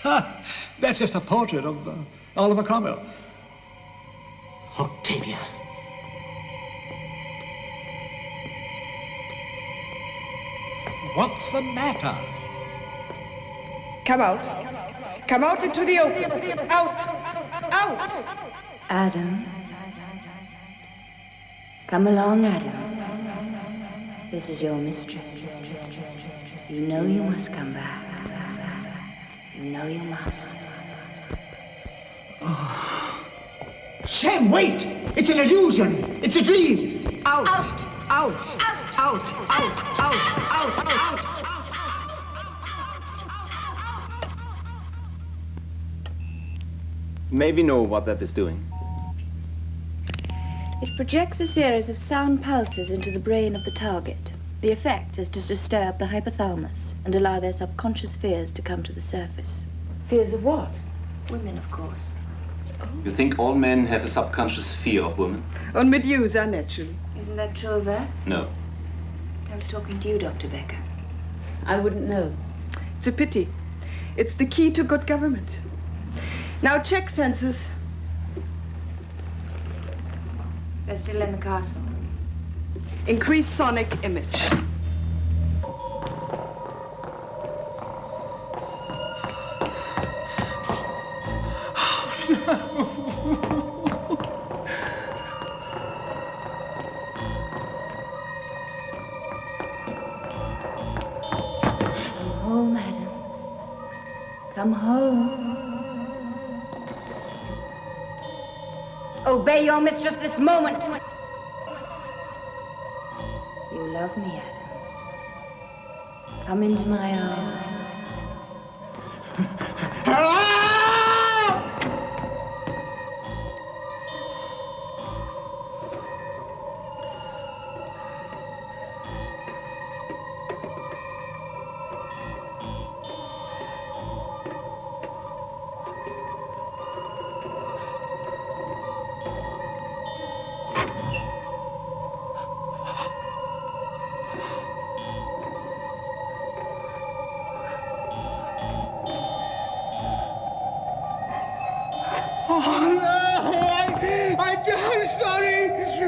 Ha! That's just a portrait of Oliver Cromwell. Octavia. What's the matter? Come out. Come out into the open. Out! Out! Adam. Come along, Adam. This is your mistress. You know you must come back. You know you must. Sam, wait! It's an illusion! It's a dream! Out! Out! Out! Out! Out! Out! Out! May we know what that is doing? It projects a series of sound pulses into the brain of the target. The effect is to disturb the hypothalamus and allow their subconscious fears to come to the surface. Fears of what? Women, of course. You think all men have a subconscious fear of women? On Medusa, naturally. Isn't that true of Earth? No. I was talking to you, Dr. Becker. I wouldn't know. It's a pity. It's the key to good government. Now check sensors. They're still in the castle. Increase sonic image. Come home, Adam. Come home. Obey your mistress this moment. You love me, Adam. Come into my arms.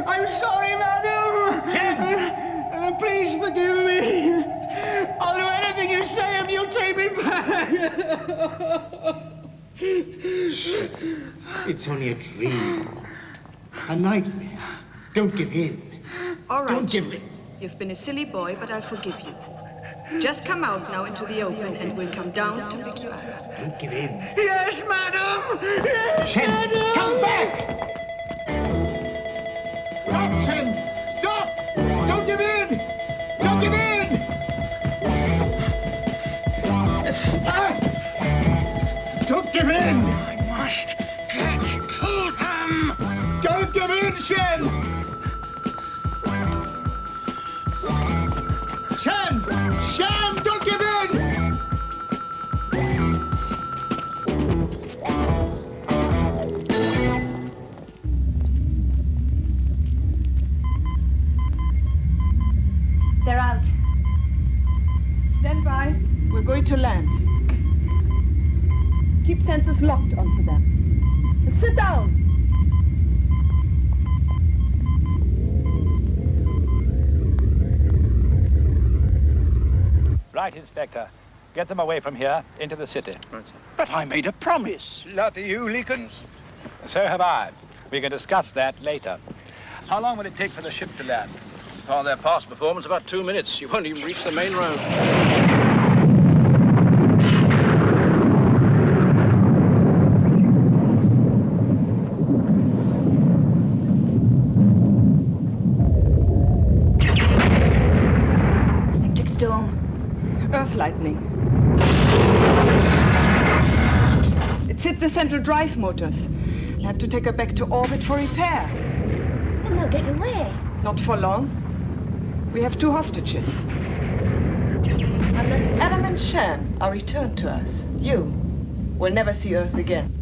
I'm sorry, madam. Please forgive me. I'll do anything you say if you'll take me back. It's only a dream. A nightmare. Don't give in. All right. Don't give in. You've been a silly boy, but I'll forgive you. Just come out now into the open and we'll come down to pick you up. Don't give in. Yes, madam. Yes, Shen, madam. come back! Stop, Shen! Stop! Don't give in! Don't give in! Don't give in! I must get to them. Don't give in, Shen! Shen! Shen, don't give in! They're out. Stand by. We're going to land. Keep sensors locked onto them. Sit down. Right, Inspector. Get them away from here into the city. Right. But I made a promise. Lot of you, Leekins. So have I. We can discuss that later. How long will it take for the ship to land? Oh, their past performance, about 2 minutes. You won't even reach the main road. Electric storm. Earth lightning. It's hit the central drive motors. I'll have to take her back to orbit for repair. Then they'll get away. Not for long. We have 2 hostages. Unless Adam and Shan are returned to us, you will never see Earth again.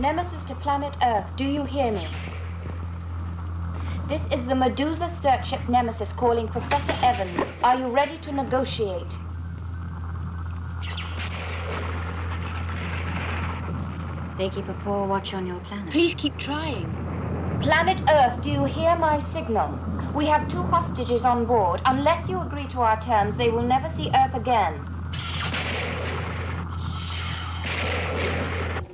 Nemesis to planet Earth, do you hear me? This is the Medusa search ship Nemesis calling Professor Evans. Are you ready to negotiate? They keep a poor watch on your planet. Please keep trying. Planet Earth, do you hear my signal? We have 2 hostages on board. Unless you agree to our terms, they will never see Earth again.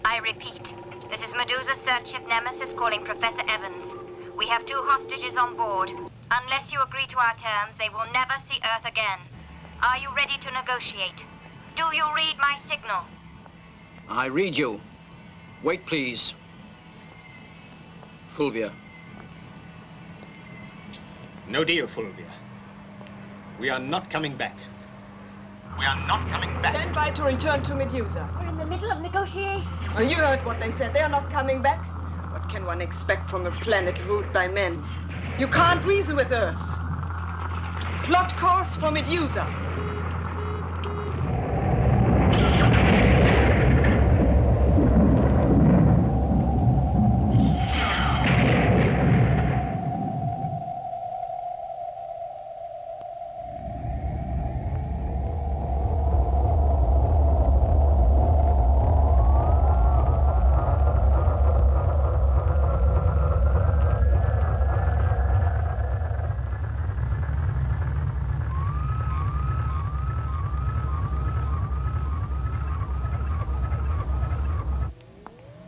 I repeat, this is Medusa search ship Nemesis calling Professor Evans. We have 2 hostages on board. Unless you agree to our terms, they will never see Earth again. Are you ready to negotiate? Do you read my signal? I read you. Wait, please. Fulvia. No deal, Fulvia. We are not coming back. We are not coming back. Stand by to return to Medusa. We're in the middle of negotiations. Oh, you heard what they said. They are not coming back. What can one expect from a planet ruled by men? You can't reason with Earth. Plot course for Medusa.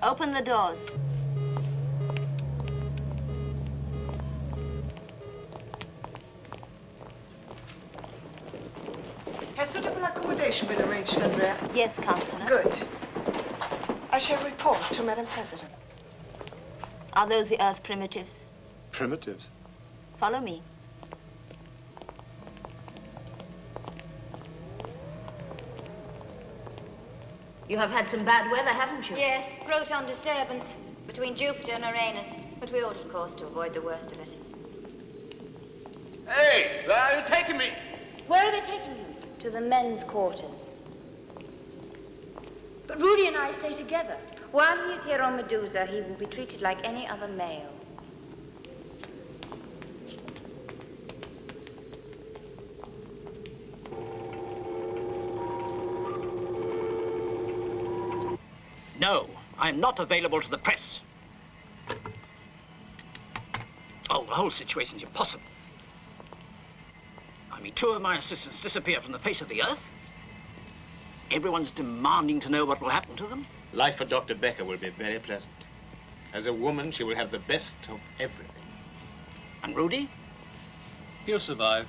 Open the doors. Has suitable accommodation been arranged, Andrea? Yes, Counselor. Good. I shall report to Madam President. Are those the Earth primitives? Primitives? Follow me. You have had some bad weather, haven't you? Yes, proton disturbance between Jupiter and Uranus. But we ought, of course, to avoid the worst of it. Hey, where are you taking me? Where are they taking you? To the men's quarters. But Rudy and I stay together. While he is here on Medusa, he will be treated like any other male. No, I'm not available to the press. Oh, the whole situation's impossible. I mean, 2 of my assistants disappear from the face of the Earth. Everyone's demanding to know what will happen to them. Life for Dr. Becker will be very pleasant. As a woman, she will have the best of everything. And Rudy? He'll survive.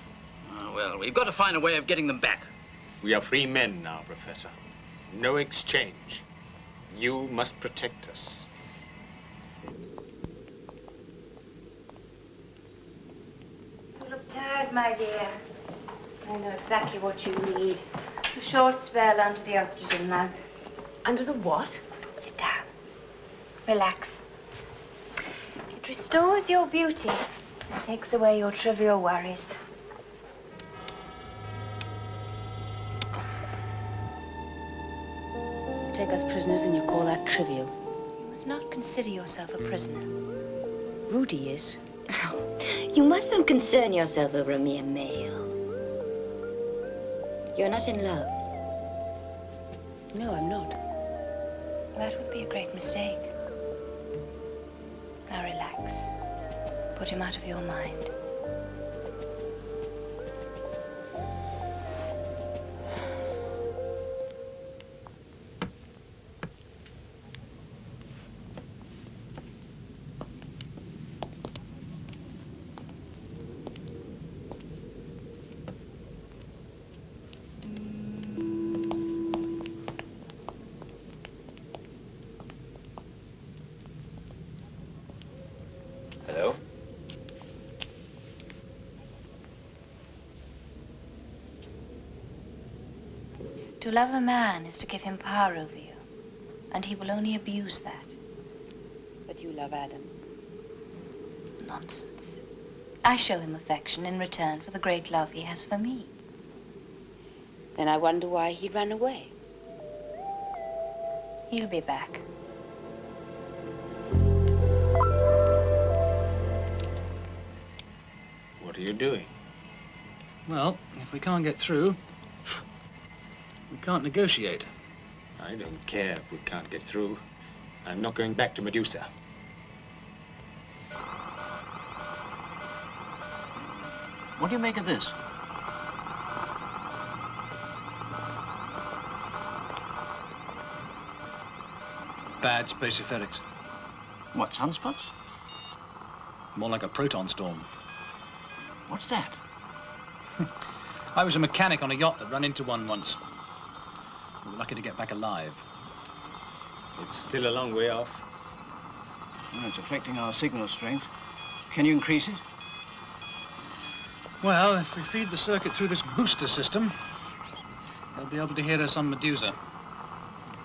Oh, well, we've got to find a way of getting them back. We are free men now, Professor. No exchange. You must protect us. You look tired, my dear. I know exactly what you need. A short spell under the oxygen lamp. Under the what? Sit down. Relax. It restores your beauty and takes away your trivial worries. Take us prisoners and you call that trivial? You must not consider yourself a prisoner. Rudy is. You mustn't concern yourself over a mere male. You're not in love. No, I'm not. That would be a great mistake. Now relax. Put him out of your mind. Hello? To love a man is to give him power over you, and he will only abuse that. But you love Adam. Nonsense. I show him affection in return for the great love he has for me. Then I wonder why he ran away. He'll be back. What are you doing? Well, if we can't get through, we can't negotiate. I don't care if we can't get through. I'm not going back to Medusa. What do you make of this? Bad space effects. What, sunspots? More like a proton storm. What's that? I was a mechanic on a yacht that ran into one once. We were lucky to get back alive. It's still a long way off. Well, it's affecting our signal strength. Can you increase it? Well, if we feed the circuit through this booster system, they'll be able to hear us on Medusa.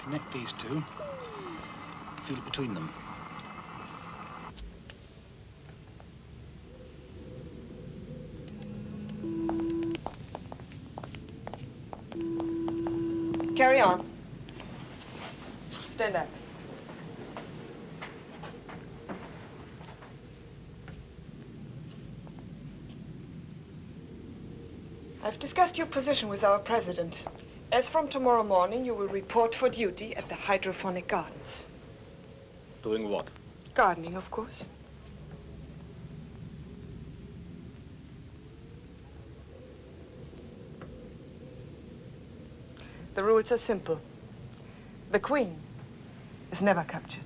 Connect these two. Feel it between them. Carry on. Stand up. I've discussed your position with our president. As from tomorrow morning, you will report for duty at the hydroponic gardens. Doing what? Gardening, of course. The rules are simple. The Queen is never captured.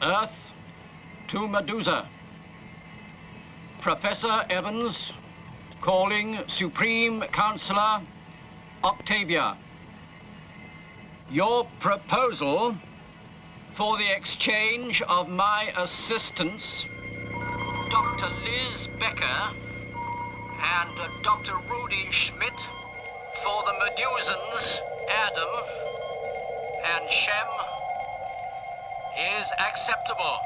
Earth to Medusa. Professor Evans calling Supreme Counselor Octavia. Your proposal for the exchange of my assistants, Dr. Liz Becker and Dr. Rudy Schmidt, for the Medusans Adam and Shem, is acceptable,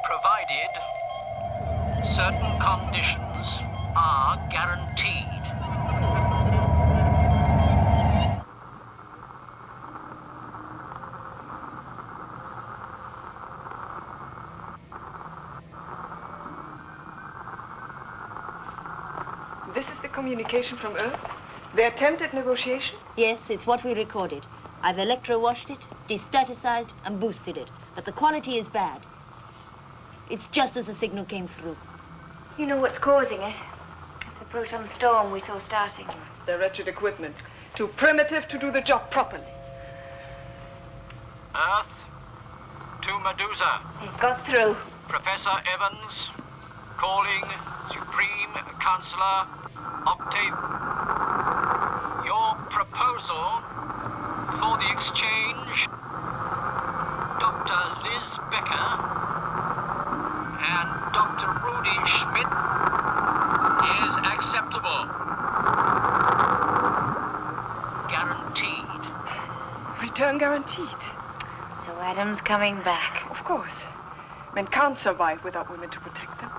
provided certain conditions are guaranteed. This is the communication from Earth? The attempted negotiation? Yes, it's what we recorded. I've electro-washed it, destatized, and boosted it. But the quality is bad. It's just as the signal came through. You know what's causing it? It's the proton storm we saw starting. The wretched equipment. Too primitive to do the job properly. Earth to Medusa. It got through. Professor Evans calling Supreme Counselor Octave. Your proposal for the exchange, Dr. Liz Becker and Dr. Rudy Schmidt, is acceptable. Guaranteed. Return guaranteed. So Adam's coming back. Of course. Men can't survive without women to protect them.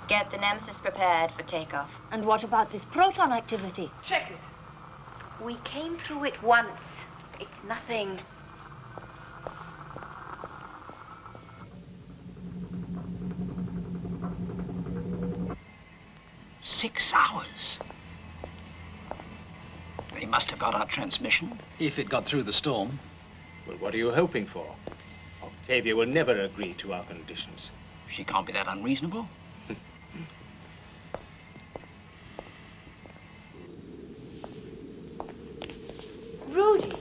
Get the Nemesis prepared for takeoff. And what about this proton activity? Check it. We came through it once. It's nothing. "6 hours. They must have got our transmission. If it got through the storm. Well, what are you hoping for? Octavia will never agree to our conditions. She can't be that unreasonable. Rudy,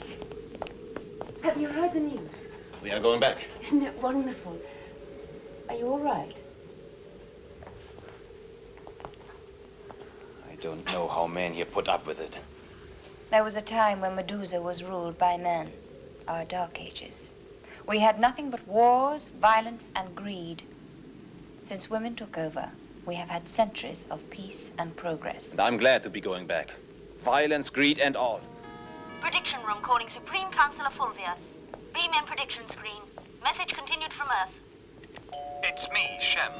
have you heard the news? We are going back. Isn't it wonderful? Are you all right? I don't know how men here put up with it. There was a time when Medusa was ruled by men, our dark ages. We had nothing but wars, violence, and greed. Since women took over, we have had centuries of peace and progress. And I'm glad to be going back. Violence, greed, and all. Prediction room calling Supreme Counselor Fulvia. Beam in prediction screen. Message continued from Earth. It's me, Shem.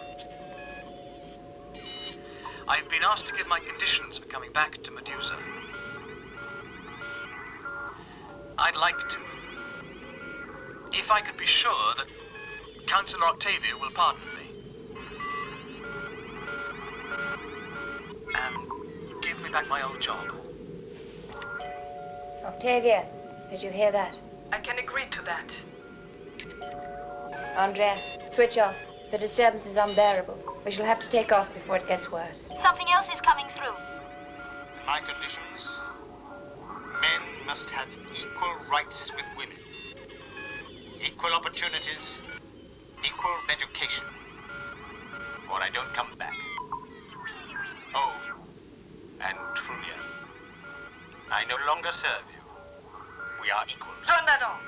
I've been asked to give my conditions for coming back to Medusa. I'd like to. If I could be sure that Counselor Octavia will pardon me. And give me back my old job. Octavia, Did you hear that? I can agree to that. Andrea, switch off. The disturbance is unbearable. We shall have to take off before it gets worse. Something else is coming through. My conditions: men must have equal rights with women, equal opportunities, equal education, or I don't come back. Oh, and Trulia, I no longer serve you. We are equals. Turn that off.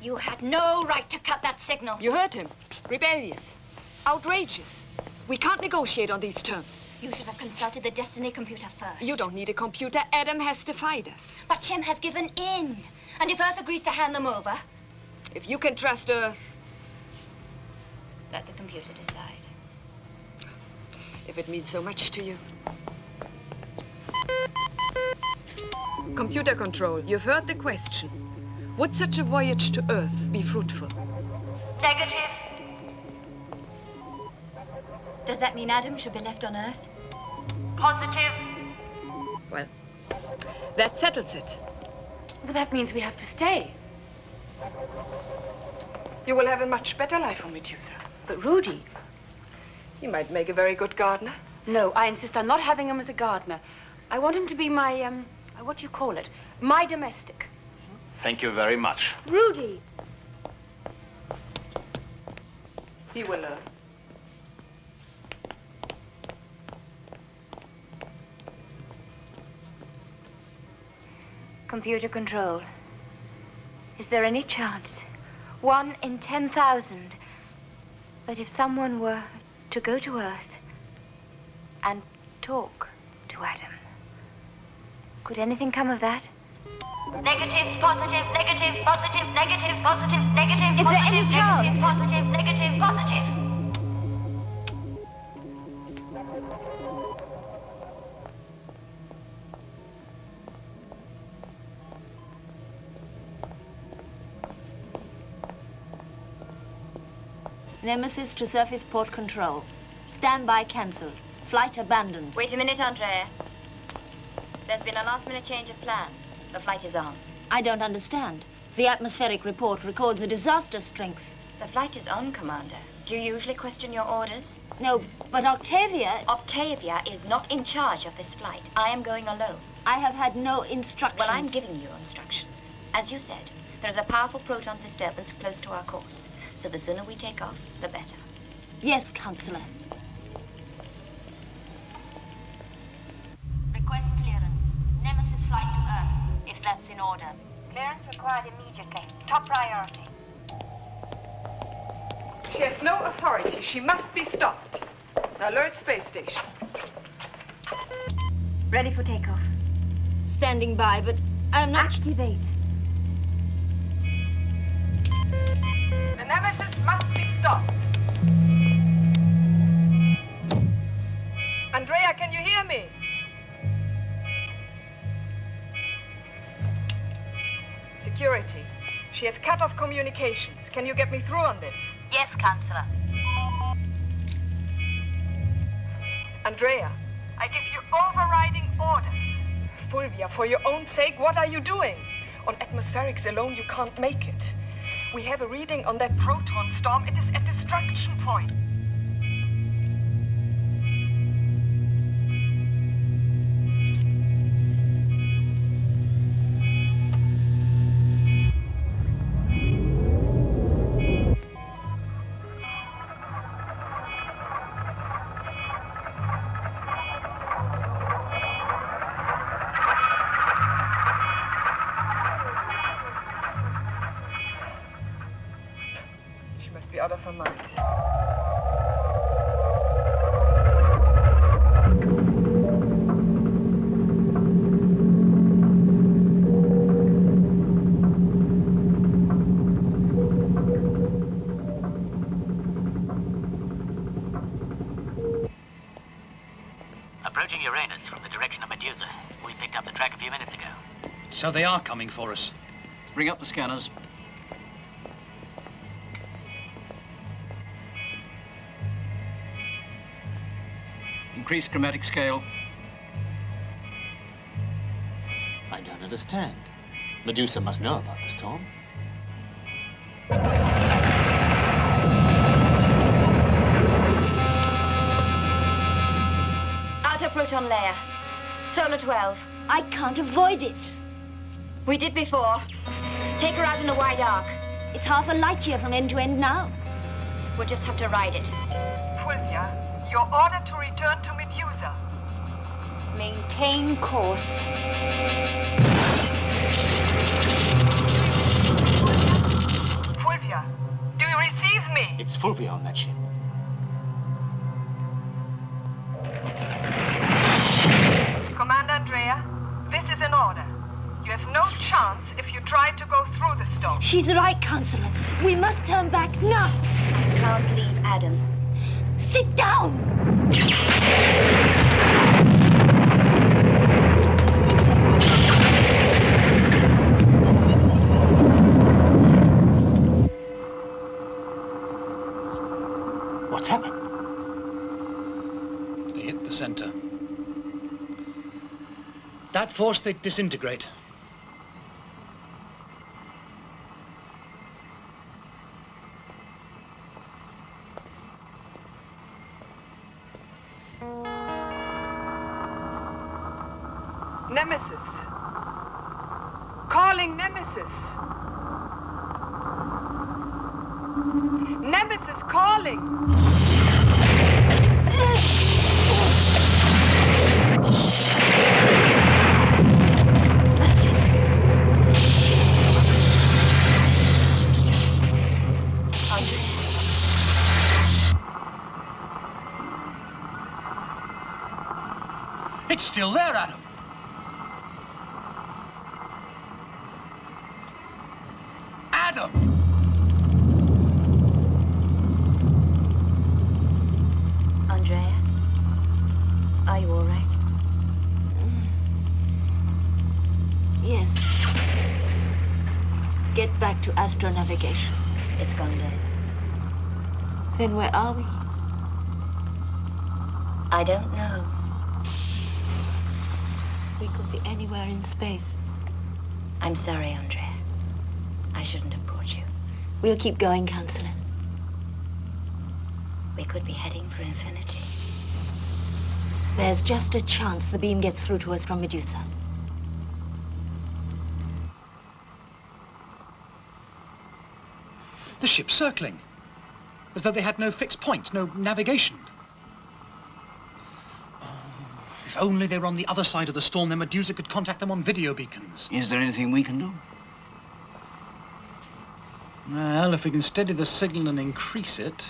You had no right to cut that signal. You heard him. Rebellious. Outrageous. We can't negotiate on these terms. You should have consulted the Destiny computer first. You don't need a computer. Adam has defied us. But Shem has given in. And if Earth agrees to hand them over... If you can trust Earth... Let the computer decide. If it means so much to you. Computer control, you've heard the question. Would such a voyage to Earth be fruitful? Negative. Does that mean Adam should be left on Earth? Positive. Well, that settles it. But that means we have to stay. You will have a much better life on Medusa. But Rudy... He might make a very good gardener. No, I insist on not having him as a gardener. I want him to be my, what do you call it? My domestic. Thank you very much. Rudy! He will learn. Computer control. Is there any chance, 1 in 10,000, that if someone were to go to Earth and talk to Adam, could anything come of that? Negative, positive, negative, positive, negative, positive, negative, Is there positive, any chance? negative, positive, negative, positive. Nemesis to surface port control. Standby cancelled. Flight abandoned. Wait a minute, Andrea. There's been a last-minute change of plan. The flight is on. I don't understand. The atmospheric report records a disaster strength. The flight is on, Commander. Do you usually question your orders? No, but Octavia... Octavia is not in charge of this flight. I am going alone. I have had no instructions. Well, I'm giving you instructions. As you said, there is a powerful proton disturbance close to our course. So the sooner we take off, the better. Yes, Counselor. Request clearance. Nemesis flight to Earth, if that's in order. Clearance required immediately. Top priority. She has no authority. She must be stopped. Alert space station. Ready for takeoff. Standing by, but I'm not... Activate. The Nemesis must be stopped. Andrea, can you hear me? Security. She has cut off communications. Can you get me through on this? Yes, Counselor. Andrea, I give you overriding orders. Fulvia, for your own sake, what are you doing? On atmospherics alone, you can't make it. We have a reading on that proton storm. It is at destruction point. She must be out of her mind. Approaching Uranus from the direction of Medusa. We picked up the track a few minutes ago. So they are coming for us. Bring up the scanners. increased chromatic scale? I don't understand. Medusa must know about the storm. Outer proton layer. Solar 12. I can't avoid it. We did before. Take her out in a wide arc. It's half a light year from end to end now. We'll just have to ride it. Fulvia, you're ordered to return to Medusa. Maintain course. Fulvia, do you receive me? It's Fulvia on that ship. Commander Andrea, this is an order. You have no chance if you try to go through the storm. She's right, Counselor. We must turn back now. I can't leave Adam. Sit down! What's happened? They hit the center. That force, they disintegrate. Nemesis. Calling Nemesis. Nemesis calling. It's still there, Adam. Adam! Andrea, are you all right? Yes. Get back to astronavigation. It's gone dead. Then where are we? I don't know. We could be anywhere in space. I'm sorry, Andrea. I shouldn't have brought you. We'll keep going, Counselor. We could be heading for infinity. There's just a chance the beam gets through to us from Medusa. The ship's circling. As though they had no fixed point, no navigation. If only they were on the other side of the storm, then Medusa could contact them on video beacons. Is there anything we can do? Well, if we can steady the signal and increase it,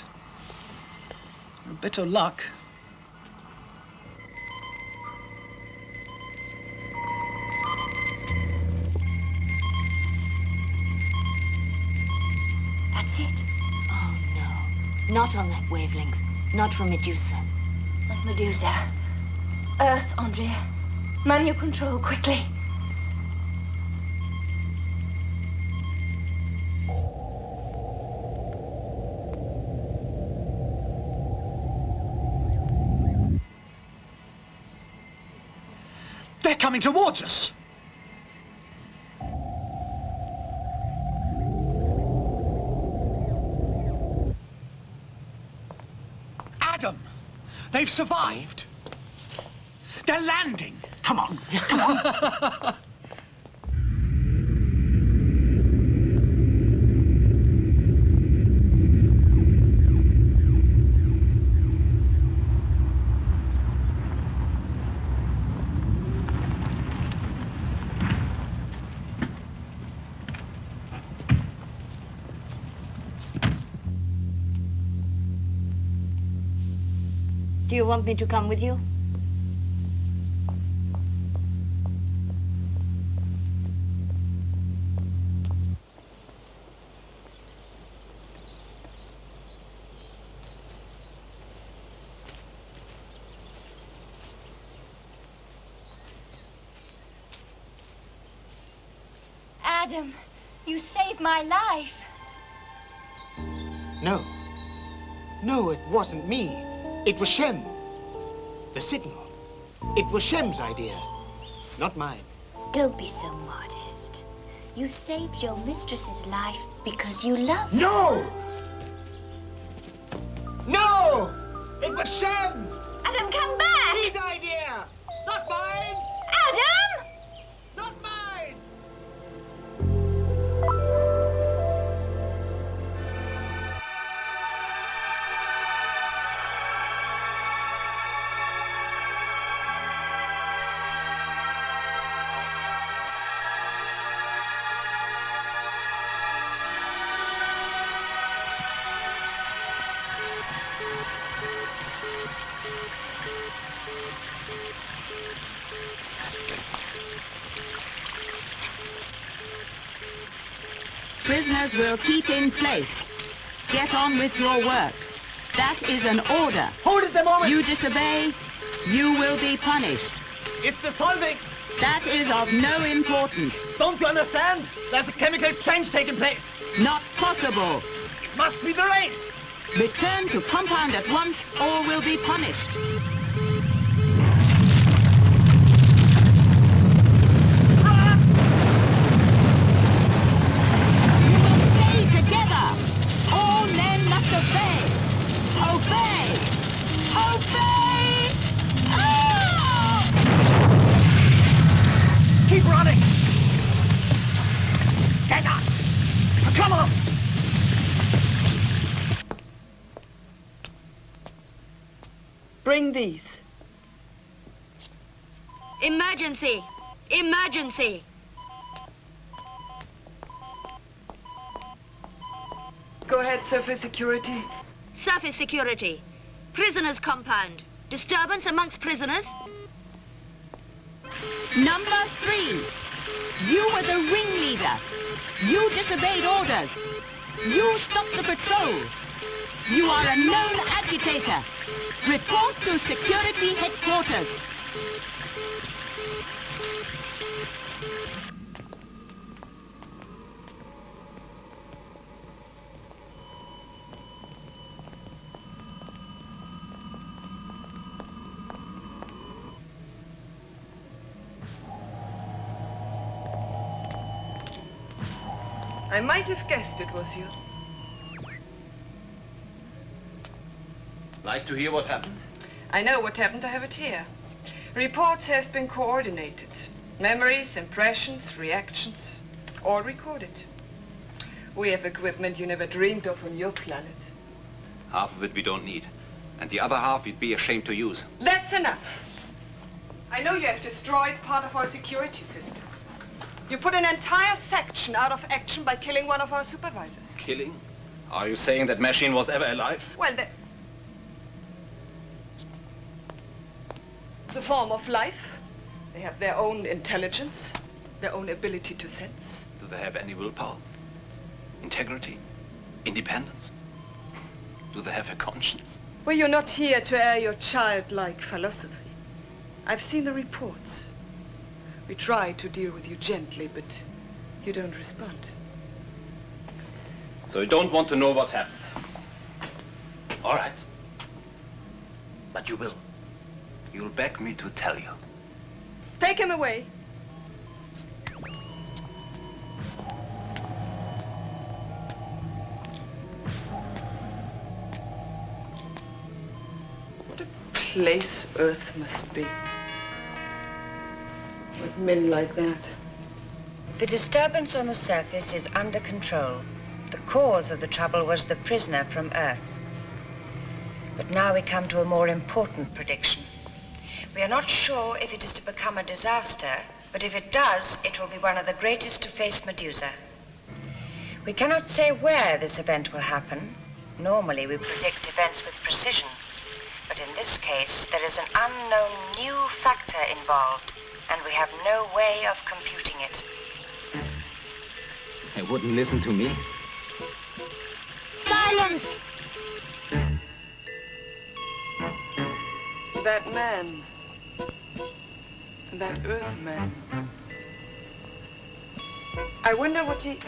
a bit of luck. That's it. Oh, no. Not on that wavelength. Not from Medusa. Not Medusa. Earth, Andrea. Manual control, quickly. They're coming towards us. Adam, they've survived. They're landing. Come on, come on. Do you want me to come with you? Adam, you saved my life. No. No, it wasn't me. It was Shem. The signal. It was Shem's idea, not mine. Don't be so modest. You saved your mistress's life because you love her. No! No! It was Shem! Adam, come back! His idea! Not mine! Adam! Not mine! Prisoners will keep in place. Get on with your work. That is an order. Hold it a moment! You disobey, you will be punished. It's dissolving! That is of no importance. Don't you understand? There's a chemical change taking place. Not possible. It must be the rain! Return to compound at once or will be punished. Obey! Obey! Oh! Keep running! Get on! Come on! Bring these. Emergency! Emergency! Go ahead, surface security. Surface security. Prisoners compound. Disturbance amongst prisoners. Number 3. You were the ringleader. You disobeyed orders. You stopped the patrol. You are a known agitator. Report to security headquarters. I might have guessed it was you. Like to hear what happened? I know what happened. I have it here. Reports have been coordinated. Memories, impressions, reactions, all recorded. We have equipment you never dreamed of on your planet. Half of it we don't need. And the other half we'd be ashamed to use. That's enough. I know you have destroyed part of our security system. You put an entire section out of action by killing one of our supervisors. Killing? Are you saying that machine was ever alive? Well, it's a form of life. They have their own intelligence, their own ability to sense. Do they have any willpower? Integrity? Independence? Do they have a conscience? Well, you're not here to air your childlike philosophy. I've seen the reports. We try to deal with you gently, but you don't respond. So you don't want to know what happened? All right. But you will. You'll beg me to tell you. Take him away. What a place Earth must be. With men like that. The disturbance on the surface is under control. The cause of the trouble was the prisoner from Earth. But now we come to a more important prediction. We are not sure if it is to become a disaster, but if it does, it will be one of the greatest to face Medusa. We cannot say where this event will happen. Normally we predict events with precision. But in this case, there is an unknown new factor involved, and we have no way of computing it. They wouldn't listen to me. Silence! That man. That Earth man. I wonder what he...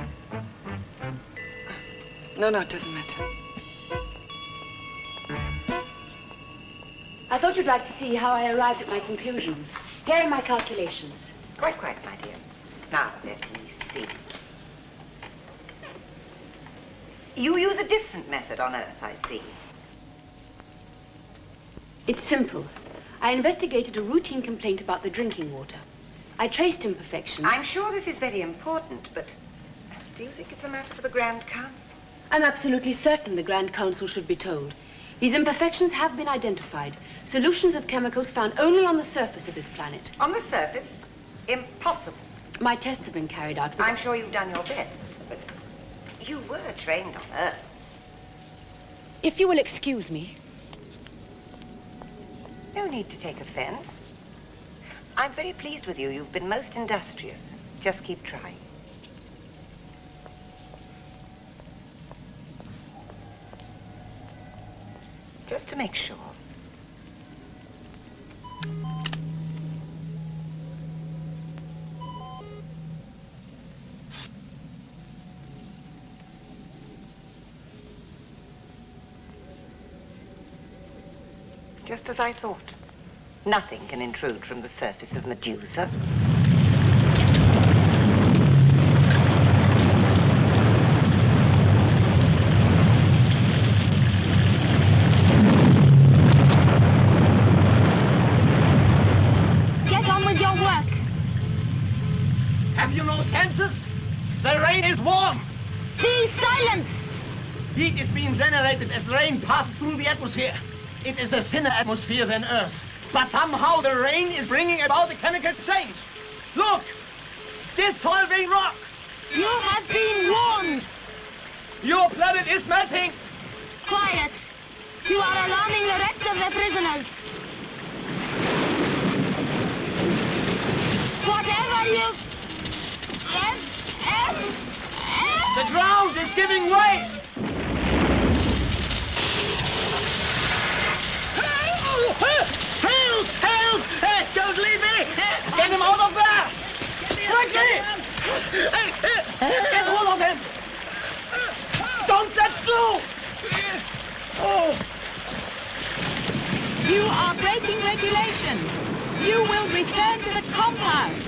No, it doesn't matter. thought you'd like to see how I arrived at my conclusions. Here are my calculations. Quite, my dear. Now, let me see. You use a different method on Earth, I see. It's simple. I investigated a routine complaint about the drinking water. I traced imperfections. I'm sure this is very important, but do you think it's a matter for the Grand Council? I'm absolutely certain the Grand Council should be told. These imperfections have been identified. Solutions of chemicals found only on the surface of this planet. On the surface? Impossible. My tests have been carried out. I'm sure you've done your best, but you were trained on Earth. If you will excuse me. No need to take offense. I'm very pleased with you. You've been most industrious. Just keep trying. Just to make sure. Just as I thought. Nothing can intrude from the surface of Medusa. Get on with your work. Have you no senses? The rain is warm. Be silent. Heat is being generated as rain passes through the atmosphere. It is a thinner atmosphere than Earth's, but somehow the rain is bringing about a chemical change. Look! Dissolving rock! You have been warned. Your planet is melting! Quiet. You are alarming the rest of the prisoners. Whatever you... The ground is giving way! Help! Help! Don't leave me! Get him out of there! Quickly! Get hold of him! Don't let go! Oh! You are breaking regulations. You will return to the compound.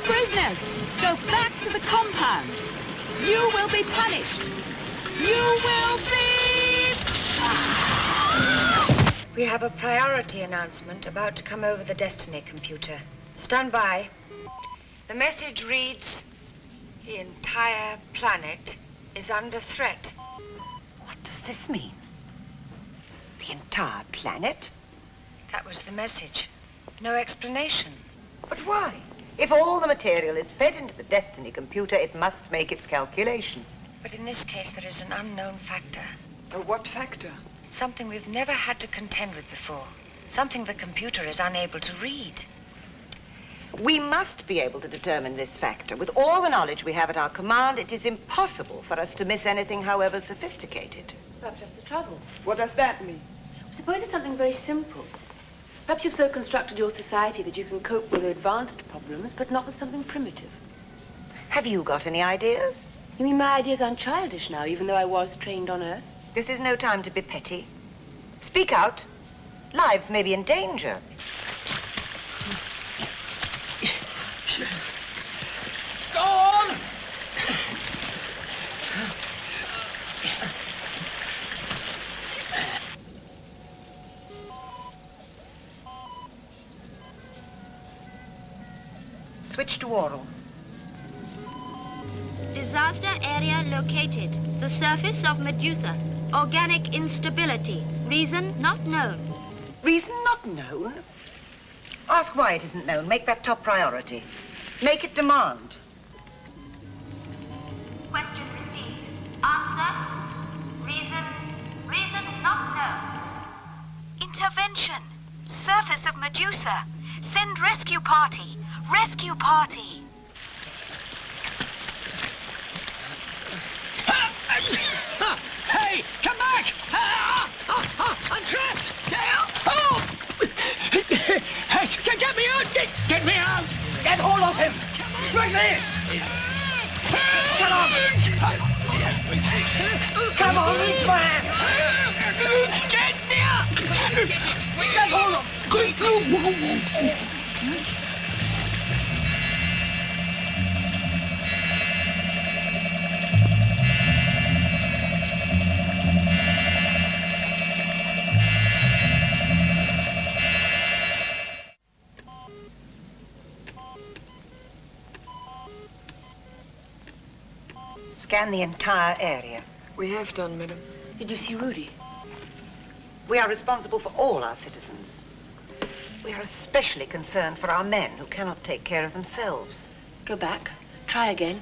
Prisoners, go back to the compound. You will be punished. You will be... We have a priority announcement about to come over the Destiny computer. Stand by. The message reads, the entire planet is under threat. What does this mean? The entire planet? That was the message. No explanation. But why? If all the material is fed into the Destiny computer, it must make its calculations. But in this case, there is an unknown factor. What factor? Something we've never had to contend with before. Something the computer is unable to read. We must be able to determine this factor. With all the knowledge we have at our command, it is impossible for us to miss anything, however sophisticated. Perhaps that's the trouble. What does that mean? Suppose it's something very simple. Perhaps you've so constructed your society that you can cope with advanced problems, but not with something primitive. Have you got any ideas? You mean my ideas aren't childish now, even though I was trained on Earth? This is no time to be petty. Speak out. Lives may be in danger. Go on! Switch to oral. Disaster area located. The surface of Medusa. Organic instability. Reason not known. Reason not known? Ask why it isn't known. Make that top priority. Make it demand. Question received. Answer. Reason not known. Intervention. Surface of Medusa. Send rescue party. Rescue party. Hey, come back! I'm trapped! Oh! Get me out! Get me out! Get hold of him! Quickly! Come on! Come on, reach my hand! Get me out! Get hold of! Scan the entire area. We have done, madam. Did you see Rudy? We are responsible for all our citizens. We are especially concerned for our men who cannot take care of themselves. Go back. Try again.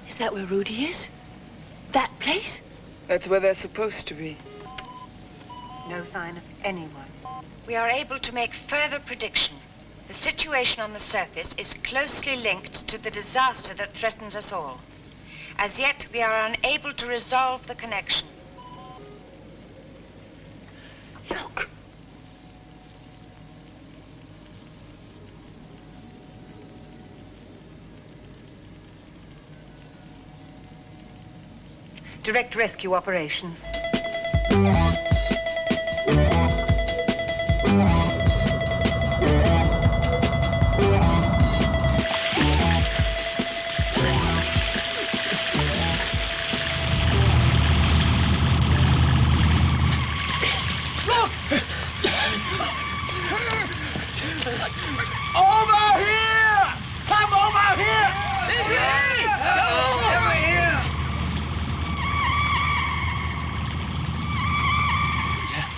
Is that where Rudy is? That place? That's where they're supposed to be. No sign of anyone. We are able to make further prediction. The situation on the surface is closely linked to the disaster that threatens us all. As yet, we are unable to resolve the connection. Look. Direct rescue operations. Over here! Come over here! Over here!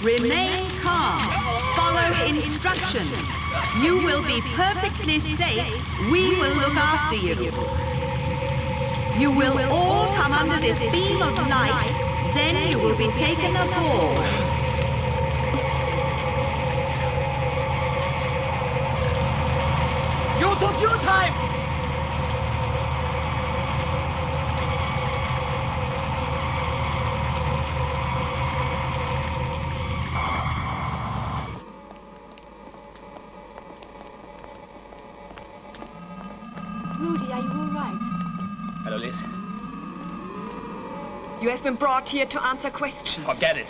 Remain calm. Follow instructions. You will be perfectly safe. We will look after you. You will all come under this beam of light. Then you will be taken aboard. You took your time! Rudy, are you all right? Hello, Liz. You have been brought here to answer questions. Forget it.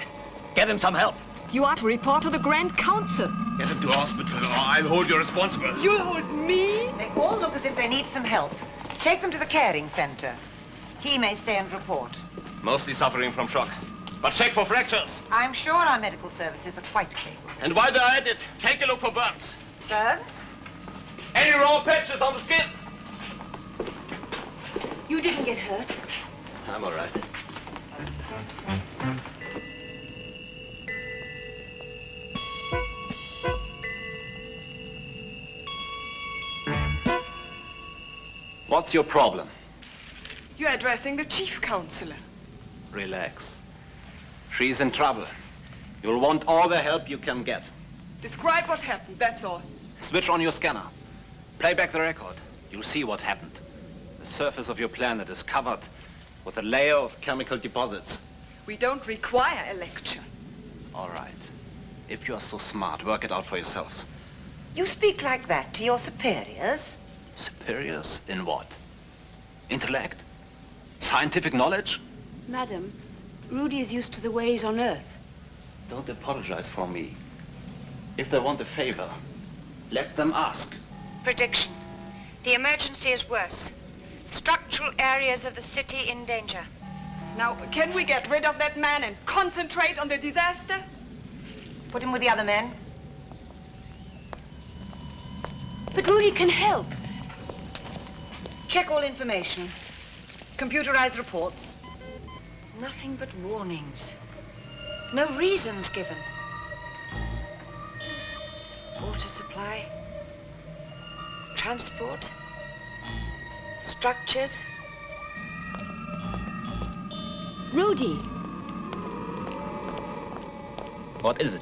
Get him some help. You are to report to the Grand Council. Get him to hospital, or I'll hold you responsible. You'll hold me? They all look as if they need some help. Take them to the caring center. He may stay and report. Mostly suffering from shock. But check for fractures. I'm sure our medical services are quite capable. And while they're at it, take a look for burns. Burns? Any raw patches on the skin? You didn't get hurt. I'm all right. What's your problem? You're addressing the chief counselor. Relax. She's in trouble. You'll want all the help you can get. Describe what happened, that's all. Switch on your scanner. Play back the record. You'll see what happened. The surface of your planet is covered with a layer of chemical deposits. We don't require a lecture. All right. If you're so smart, work it out for yourselves. You speak like that to your superiors? Superiors in what? Intellect? Scientific knowledge? Madam, Rudy is used to the ways on Earth. Don't apologize for me. If they want a favor, let them ask. Prediction. The emergency is worse. Structural areas of the city in danger. Now, can we get rid of that man and concentrate on the disaster? Put him with the other men. But Rudy can help. Check all information. Computerized reports. Nothing but warnings. No reasons given. Water supply. Transport. Structures. Rudy, What is it?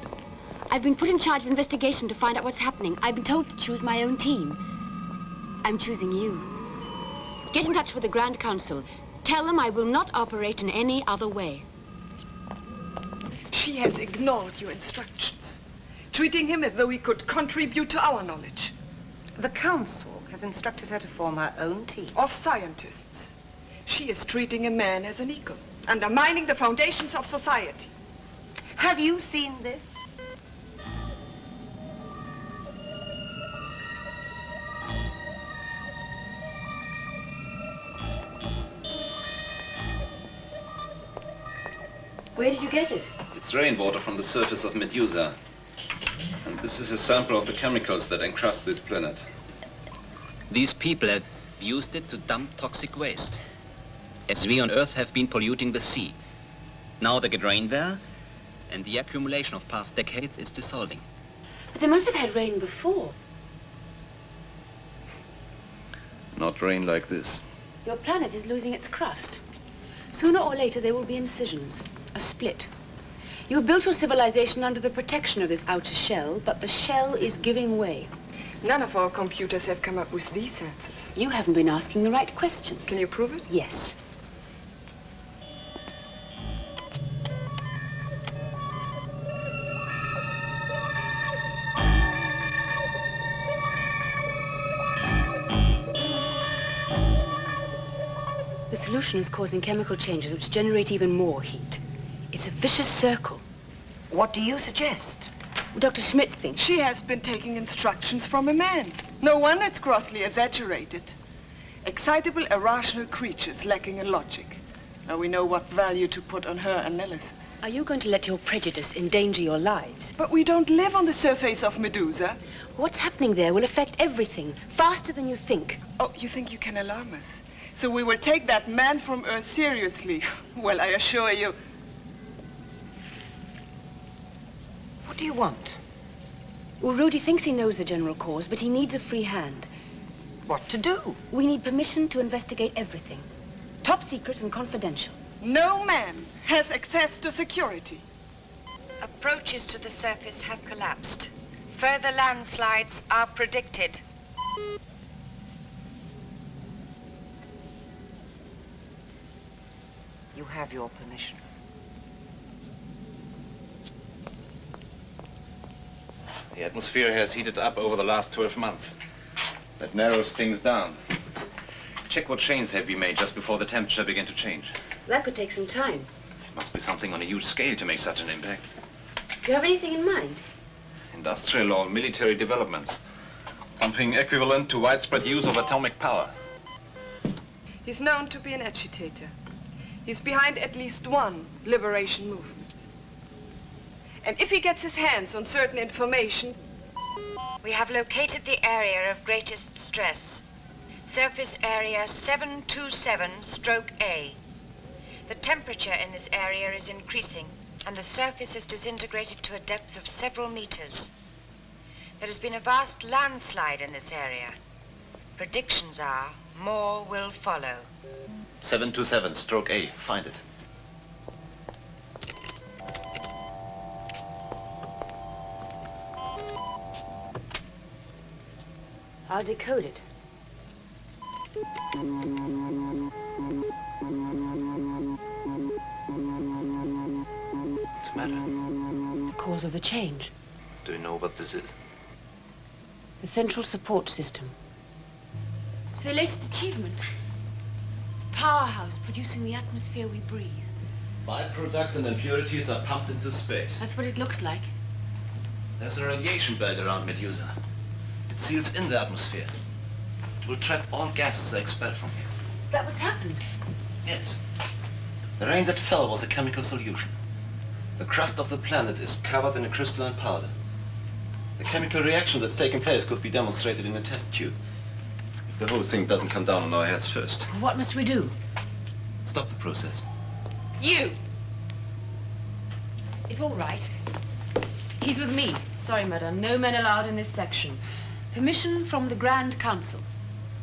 I've been put in charge of investigation to find out what's happening. I've been told to choose my own team. I'm choosing you. Get in touch with the Grand Council. Tell them I will not operate in any other way. She has ignored your instructions, treating him as though he could contribute to our knowledge. The council has instructed her to form her own team. Of scientists. She is treating a man as an equal, undermining the foundations of society. Have you seen this? Where did you get it? It's rainwater from the surface of Medusa. And this is a sample of the chemicals that encrust this planet. These people have used it to dump toxic waste, as we on Earth have been polluting the sea. Now they get rain there, and the accumulation of past decades is dissolving. But they must have had rain before. Not rain like this. Your planet is losing its crust. Sooner or later, there will be incisions, a split. You have built your civilization under the protection of this outer shell, but the shell is giving way. None of our computers have come up with these answers. You haven't been asking the right questions. Can you prove it? Yes. The solution is causing chemical changes which generate even more heat. It's a vicious circle. What do you suggest? Dr. Schmidt thinks... She has been taking instructions from a man. No wonder it's grossly exaggerated. Excitable, irrational creatures lacking in logic. Now we know what value to put on her analysis. Are you going to let your prejudice endanger your lives? But we don't live on the surface of Medusa. What's happening there will affect everything, faster than you think. Oh, you think you can alarm us? So we will take that man from Earth seriously. Well, I assure you... What do you want? Well, Rudy thinks he knows the general cause, but he needs a free hand. What to do? We need permission to investigate everything. Top secret and confidential. No man has access to security. Approaches to the surface have collapsed. Further landslides are predicted. You have your permission. The atmosphere has heated up over the last 12 months. That narrows things down. Check what changes have been made just before the temperature began to change. That could take some time. It must be something on a huge scale to make such an impact. Do you have anything in mind? Industrial or military developments. Something equivalent to widespread use of atomic power. He's known to be an agitator. He's behind at least one liberation movement. And if he gets his hands on certain information... We have located the area of greatest stress. Surface area 727/A. The temperature in this area is increasing, and the surface is disintegrated to a depth of several meters. There has been a vast landslide in this area. Predictions are more will follow. 727/A. Find it. I'll decode it. What's the matter? The cause of the change. Do you know what this is? The central support system. It's the latest achievement. Powerhouse producing the atmosphere we breathe. Byproducts and impurities are pumped into space. That's what it looks like. There's a radiation belt around Medusa. It seals in the atmosphere. It will trap all gases expelled from here. Is that what's happened? Yes. The rain that fell was a chemical solution. The crust of the planet is covered in a crystalline powder. The chemical reaction that's taken place could be demonstrated in a test tube. If the whole thing doesn't come down on our heads first. What must we do? Stop the process. You! It's all right. He's with me. Sorry, madam. No men allowed in this section. Permission from the Grand Council.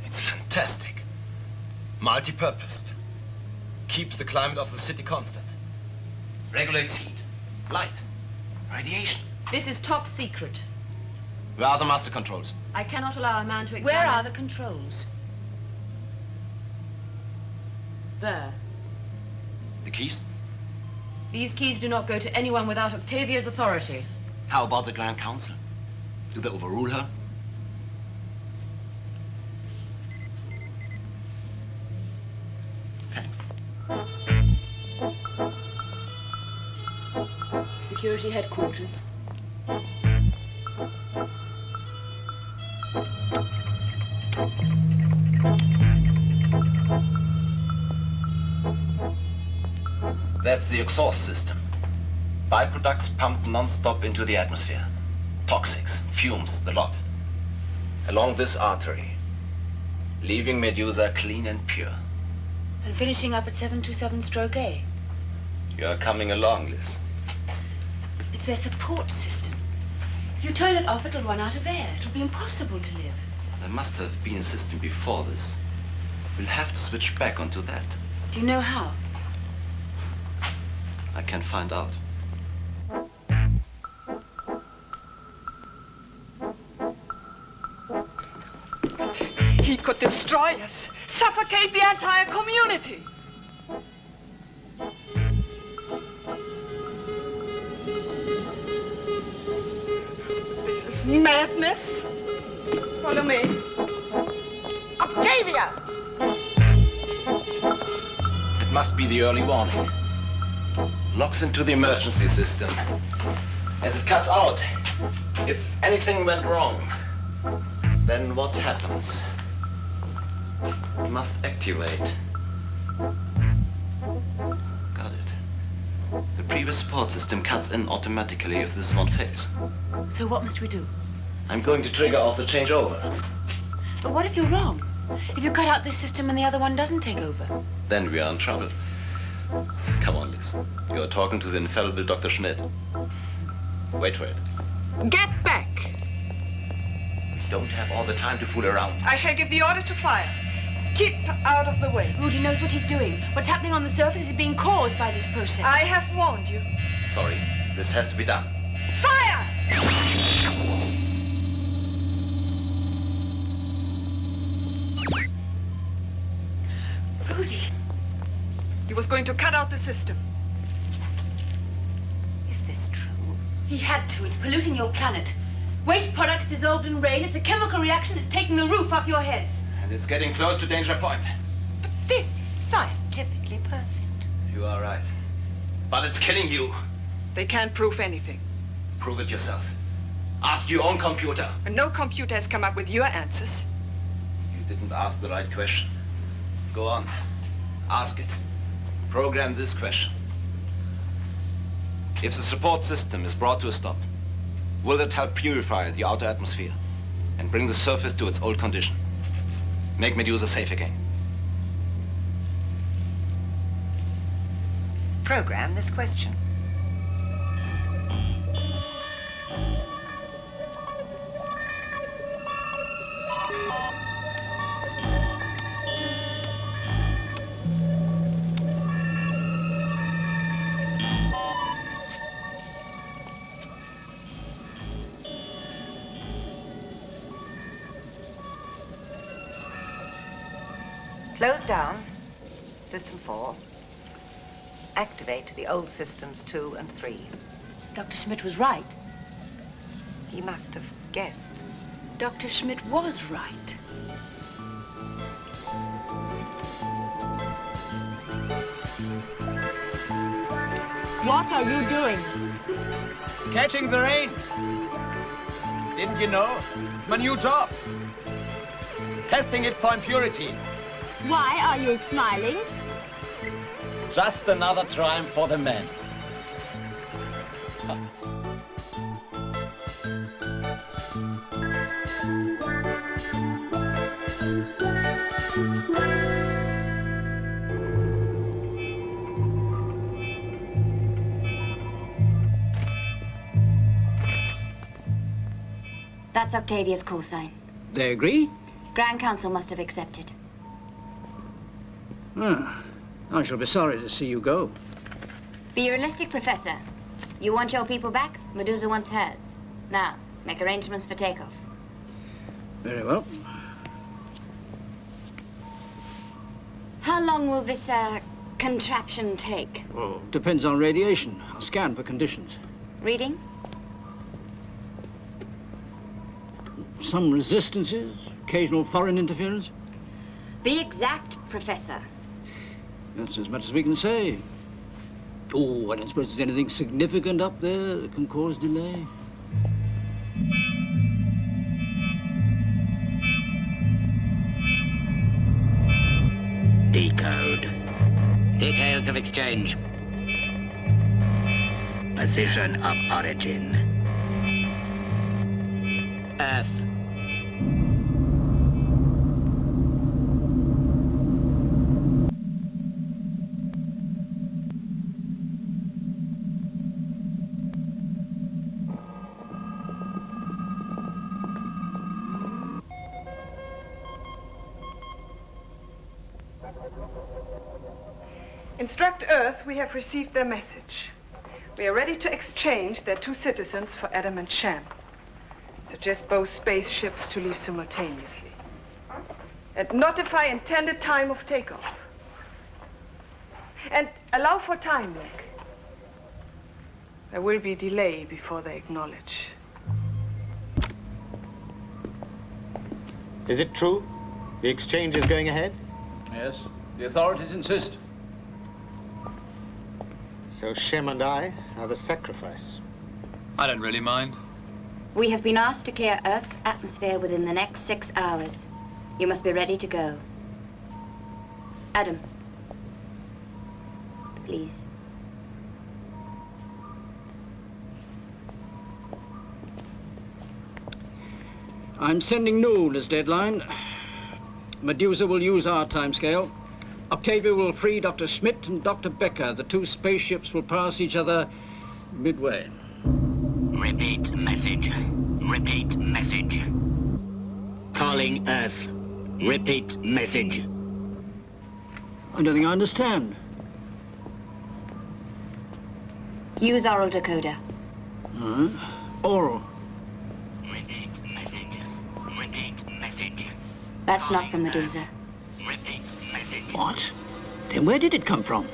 It's fantastic. Multi-purposed. Keeps the climate of the city constant. Regulates heat, light, radiation. This is top secret. Where are the master controls? I cannot allow a man to examine... Where are the controls? There. The keys? These keys do not go to anyone without Octavia's authority. How about the Grand Council? Do they overrule her? Thanks. security headquarters. That's the exhaust system. Byproducts pumped non-stop into the atmosphere. Toxics, fumes, the lot. Along this artery, leaving Medusa clean and pure. And finishing up at 727-A. You're coming along, Liz. It's their support system. If you turn it off, it'll run out of air. It'll be impossible to live. There must have been a system before this. We'll have to switch back onto that. Do you know how? I can find out. He could destroy us, suffocate the entire community. This is madness. Follow me. Octavia! It must be the early warning. Locks into the emergency system. As it cuts out, if anything went wrong, then what happens? It must activate. Got it. The previous support system cuts in automatically if this won't fails. So what must we do? I'm going to trigger off the changeover. But what if you're wrong? If you cut out this system and the other one doesn't take over? Then we are in trouble. Come on, Liz. You're talking to the infallible Dr. Schmidt. Wait for it. Get back! We don't have all the time to fool around. I shall give the order to fire. Keep out of the way. Rudy knows what he's doing. What's happening on the surface is being caused by this process. I have warned you. Sorry, this has to be done. Fire! Rudy. He was going to cut out the system. Is this true? He had to. It's polluting your planet. Waste products dissolved in rain. It's a chemical reaction that's taking the roof off your heads. And it's getting close to danger point. But this is scientifically perfect. You are right. But it's killing you. They can't prove anything. Prove it yourself. Ask your own computer. And no computer has come up with your answers. You didn't ask the right question. Go on. Ask it. Program this question. If the support system is brought to a stop, will it help purify the outer atmosphere and bring the surface to its old condition? Make Medusa safe again. Program this question. Close down. System 4. Activate the old systems 2 and 3. Dr. Schmidt was right. He must have guessed. Dr. Schmidt was right. What are you doing? Catching the rain. Didn't you know? It's my new job. Testing it for impurities. Why are you smiling? Just another triumph for the men. That's Octavia's call sign. They agree? Grand Council must have accepted. I shall be sorry to see you go. Be realistic, Professor. You want your people back? Medusa wants hers. Now, make arrangements for takeoff. Very well. How long will this, contraption take? Oh, depends on radiation. I'll scan for conditions. Reading? Some resistances, occasional foreign interference. Be exact, Professor. That's as much as we can say. Oh, I don't suppose there's anything significant up there that can cause delay? Decode. Details of exchange. Position of origin. Earth. Instruct Earth, we have received their message. We are ready to exchange their 2 citizens for Adam and Sham. Suggest both spaceships to leave simultaneously. And notify intended time of takeoff. And allow for time lag. There will be delay before they acknowledge. Is it true? The exchange is going ahead? Yes, the authorities insist. So Shem and I are the sacrifice. I don't really mind. We have been asked to clear Earth's atmosphere within the next 6 hours. You must be ready to go. Adam. Please. I'm sending noon as deadline. Medusa will use our timescale. Octavia will free Dr. Schmidt and Dr. Becker. The 2 spaceships will pass each other midway. Repeat message. Repeat message. Calling Earth. Repeat message. I don't think I understand. Use oral decoder. Oral. Repeat message. Repeat message. That's not from Medusa. Repeat message. What? Then where did it come from?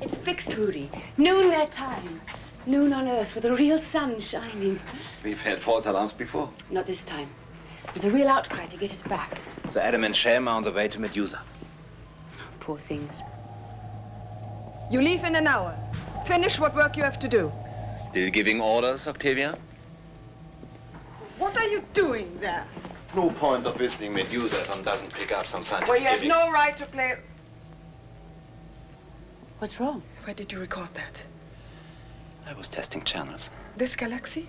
It's fixed, Rudy. Noon their time. Noon on Earth with a real sun shining. We've had false alarms before. Not this time. There's a real outcry to get us back. So Adam and Sham are on the way to Medusa. Poor things. You leave in an hour. Finish what work you have to do. Still giving orders, Octavia? What are you doing there? No point of visiting Medusa if one doesn't pick up some scientific Well, you have evidence. no right to play... What's wrong? Where did you record that? I was testing channels. This galaxy?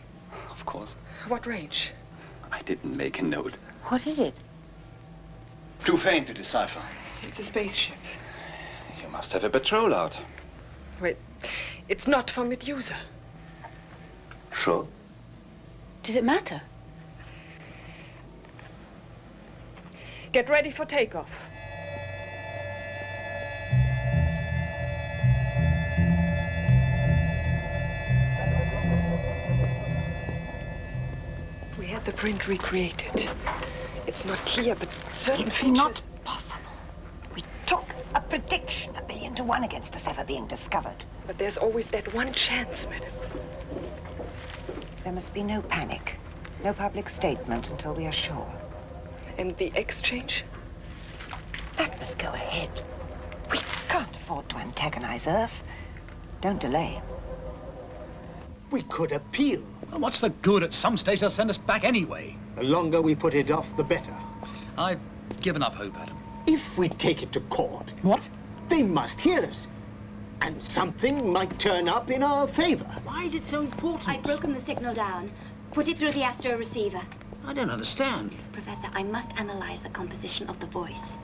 Of course. What range? I didn't make a note. What is it? Too faint to decipher. It's a spaceship. You must have a patrol out. Wait, it's not from Medusa. Sure. Does it matter? Get ready for takeoff. We had the print recreated. It's not clear, but certain It's features... not possible. We took a prediction 1,000,000 to 1 against us ever being discovered. But there's always that one chance, madam. There must be no panic, no public statement until we are sure. And the exchange? That must go ahead. We can't afford to antagonize Earth. Don't delay. We could appeal. Well, what's the good? At some stage they'll send us back anyway. The longer we put it off, the better. I've given up hope, Adam. If we take it to court... What? They must hear us. And something might turn up in our favor. Why is it so important? I've broken the signal down. Put it through the astro receiver. I don't understand. Professor, I must analyze the composition of the voice.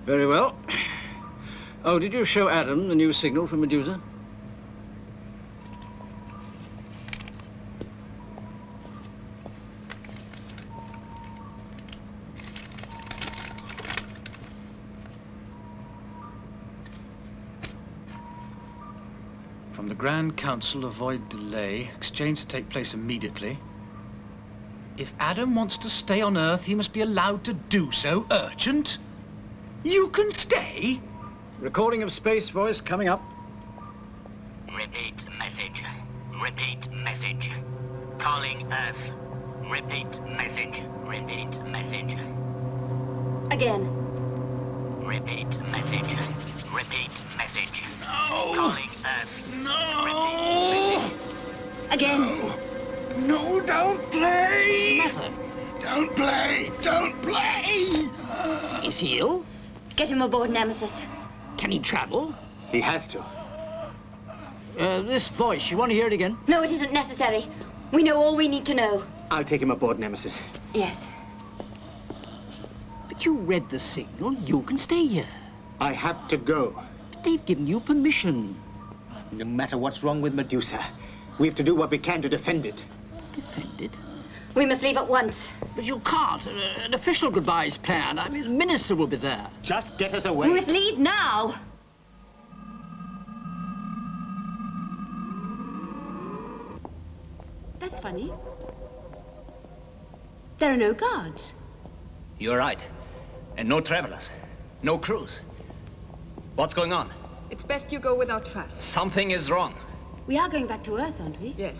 Very well. Oh, did you show Adam the new signal from Medusa? From the Grand Council, avoid delay. Exchange to take place immediately. If Adam wants to stay on Earth, he must be allowed to do so. Urgent? You can stay? Recording of space voice coming up. Repeat message. Repeat message. Calling Earth. Repeat message. Repeat message. Again. Repeat message. Repeat message. No! Calling Earth. No! Again. No, don't play! Don't play! Don't play! Is he ill? Get him aboard, Nemesis. Can he travel? He has to. This voice, you want to hear it again? No, it isn't necessary. We know all we need to know. I'll take him aboard, Nemesis. Yes. But you read the signal. You can stay here. I have to go. But they've given you permission. No matter what's wrong with Medusa, we have to do what we can to defend it. Defend it? We must leave at once. But you can't. An official goodbye is planned. I mean, the minister will be there. Just get us away. We must leave now. That's funny. There are no guards. You're right. And no travelers. No crews. What's going on? It's best you go without fuss. Something is wrong. We are going back to Earth, aren't we? Yes.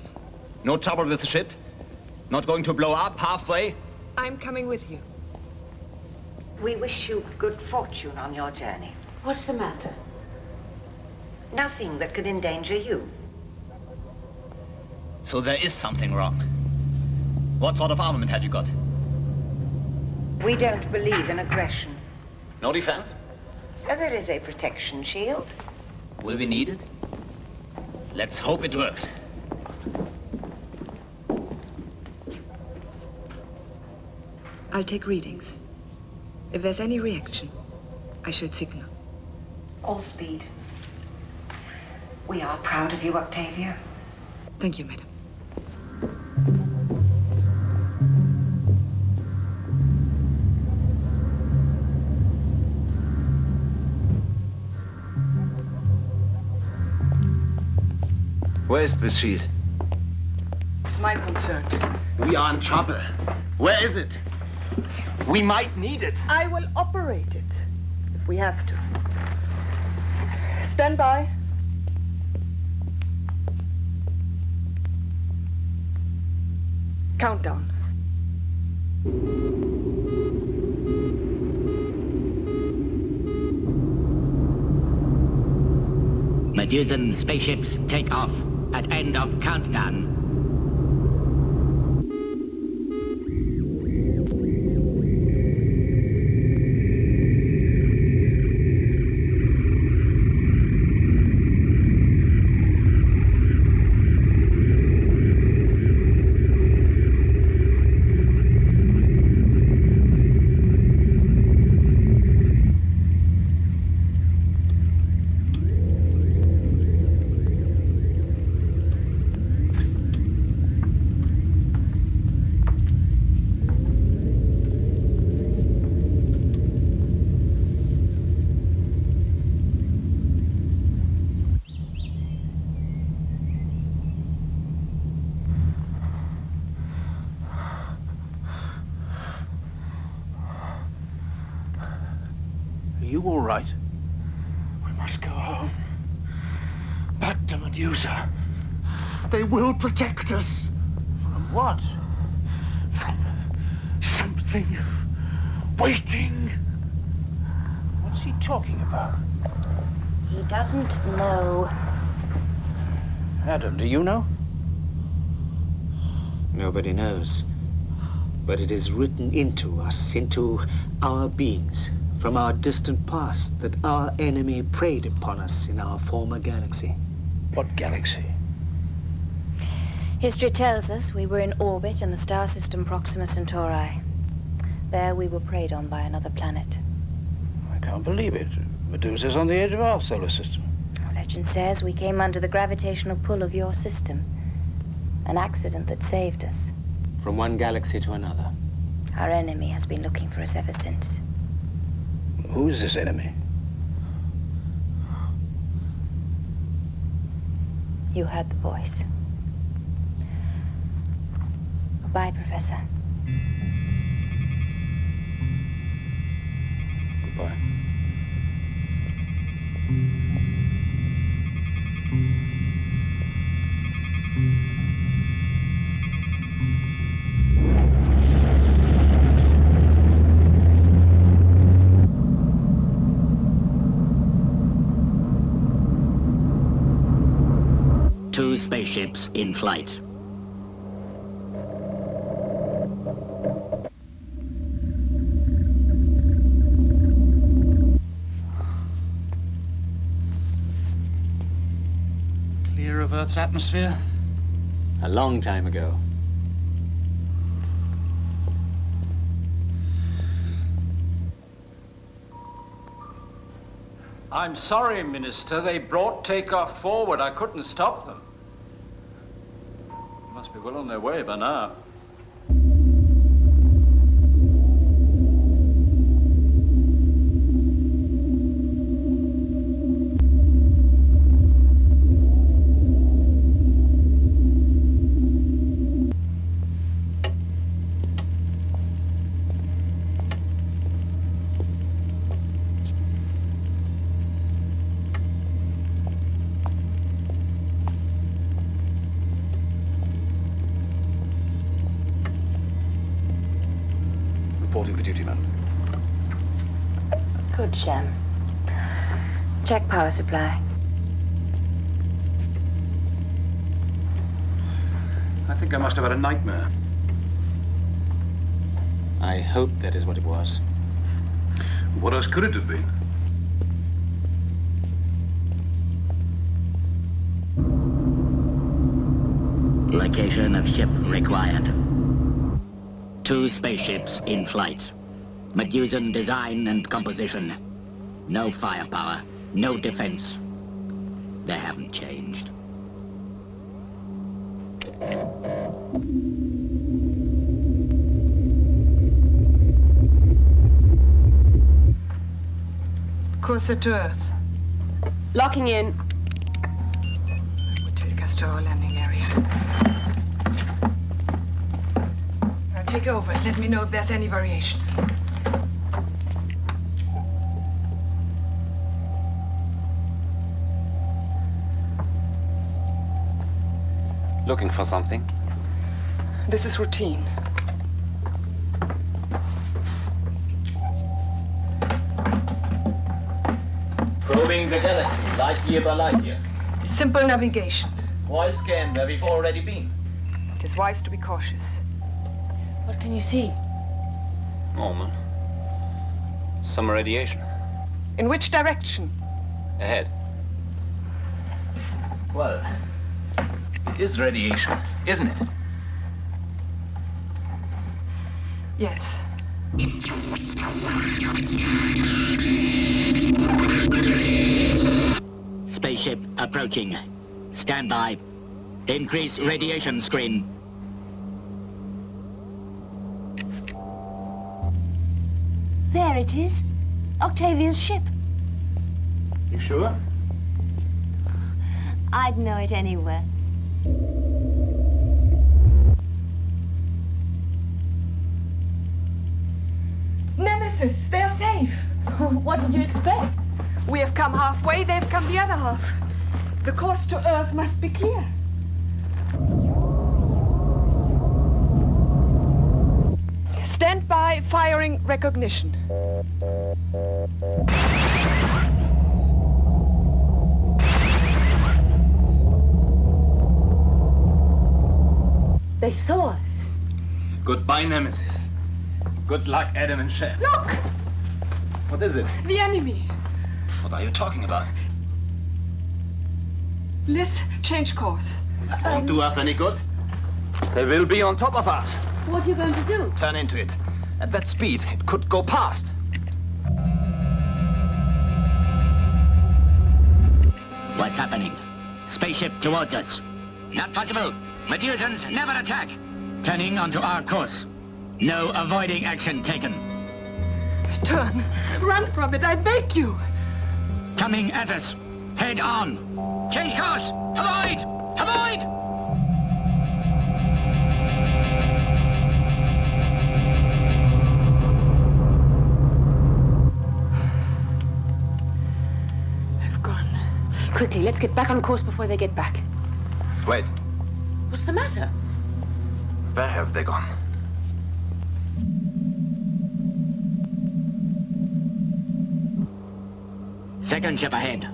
No trouble with the ship? Not going to blow up halfway? I'm coming with you. We wish you good fortune on your journey. What's the matter? Nothing that could endanger you. So there is something wrong. What sort of armament have you got? We don't believe in aggression. No defense? There is a protection shield. Will we need it? Let's hope it works. I'll take readings. If there's any reaction, I should signal. All speed. We are proud of you, Octavia. Thank you, madam. Where's the shield? It's my concern. We are in trouble. Where is it? We might need it. I will operate it, if we have to. Stand by. Countdown. Medusan spaceships take off at end of countdown. Are you all right? We must go home. Back to Medusa. They will protect us. From what? From something waiting. What's he talking about? He doesn't know. Adam, do you know? Nobody knows. But it is written into us, into our beings, from our distant past, that our enemy preyed upon us in our former galaxy. What galaxy? History tells us we were in orbit in the star system Proxima Centauri. There we were preyed on by another planet. I can't believe it. Medusa's on the edge of our solar system. Legend says we came under the gravitational pull of your system. An accident that saved us. From one galaxy to another. Our enemy has been looking for us ever since. Who's this enemy? You heard the voice. Goodbye, Professor. Goodbye. Two spaceships in flight. Clear of Earth's atmosphere? A long time ago. I'm sorry, Minister. They brought takeoff forward. I couldn't stop them. They must be well on their way by now. Reporting for duty, madam. Good, Shem. Check power supply. I think I must have had a nightmare. I hope that is what it was. What else could it have been? Location of ship required. Two spaceships in flight. Medusan design and composition. No firepower, no defense. They haven't changed. Course to Earth. Locking in. Would take us to our landing area. Now take over. Let me know if there's any variation. Looking for something? This is routine. Probing the galaxy, light year by light year. Simple navigation. Why scan where we've already been? It is wise to be cautious. What can you see? Normal. Some radiation. In which direction? Ahead. Well, it is radiation, isn't it? Yes. Spaceship approaching. Stand by. Increase radiation screen. There it is. Octavia's ship. You sure? I'd know it anywhere. Nemesis, they're safe. What did you expect? We have come halfway, they've come the other half. The course to Earth must be clear. Stand by, firing recognition. They saw us. Goodbye, Nemesis. Good luck, Adam and Shem. Look! What is it? The enemy. What are you talking about? Liz, change course. That won't do us any good. They will be on top of us. What are you going to do? Turn into it. At that speed, it could go past. What's happening? Spaceship towards us. Not possible. Medusans never attack. Turning onto our course. No avoiding action taken. Turn. Run from it, I beg you. Coming at us. Head on. Change course. Avoid! Avoid! They've gone. Quickly, let's get back on course before they get back. Wait, What's the matter? where have they gone? Second ship ahead.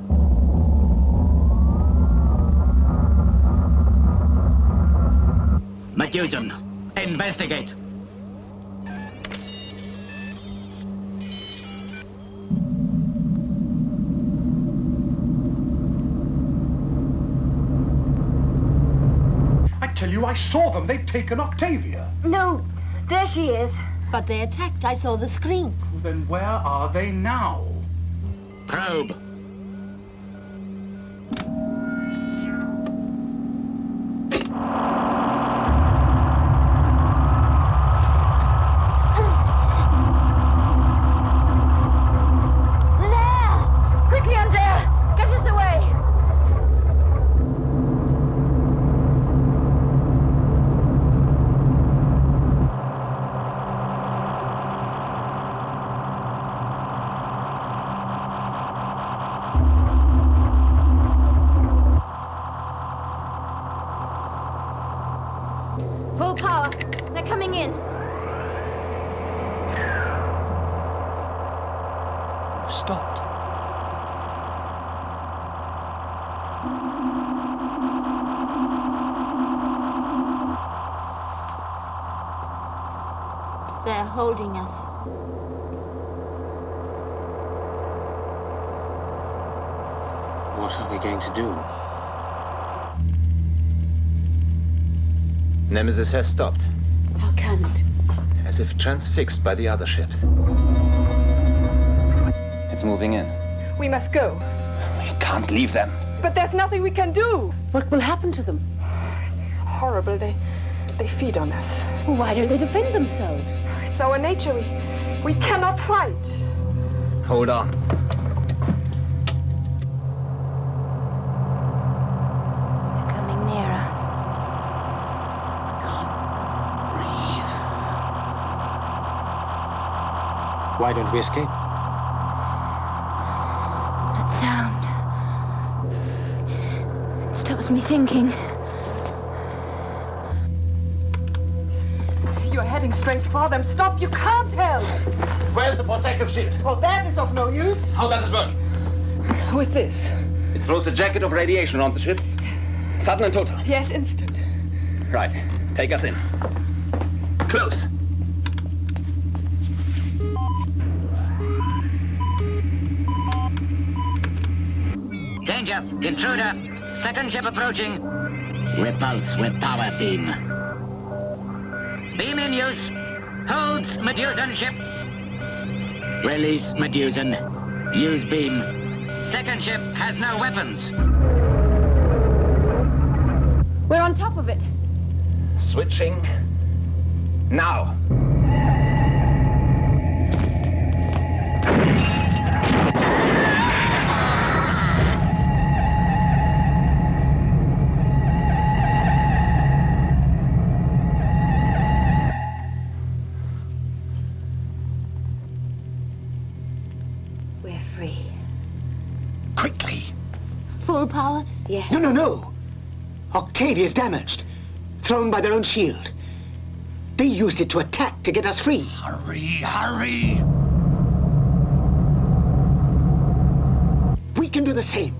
Medusan, investigate. I tell you, I saw them. They've taken Octavia. No, there she is. But they attacked. I saw the screen. Then where are they now? Probe. There! Quickly, Andrea! Get us away! Full power. They're coming in. Stopped. They're holding us. What are we going to do? Nemesis has stopped, How can it? as if transfixed by the other ship. It's moving in. We must go. We can't leave them. But there's nothing we can do. What will happen to them? It's horrible. They feed on us. Why don't they defend themselves? It's our nature. We cannot fight. Hold on. Coming nearer. Why don't we escape? That sound stops me thinking. You're heading straight for them. Stop. You can't help. Where's the protective shield? Well, that is of no use. How does it work? With this. It throws a jacket of radiation on the ship. Sudden and total. Yes, instant. Right. Take us in. Close. Danger, intruder. Second ship approaching. Repulse with power beam. Beam in use. Holds Medusan ship. Release Medusan. Use beam. Second ship has no weapons. We're on top of it. Switching. Now. We're free. Quickly. Full power? Yes. No, no, no. Octavia's damaged. Thrown by their own shield. They used it to attack to get us free. Hurry, hurry. We can do the same.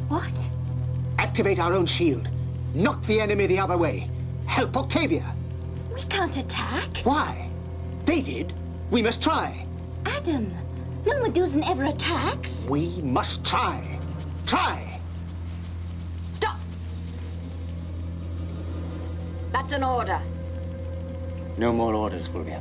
What? Activate our own shield. Knock the enemy the other way. Help Octavia. We can't attack. Why? They did. We must try. Adam, no Medusan ever attacks. We must try. Try. Stop! That's an order. No more orders, Fulvia.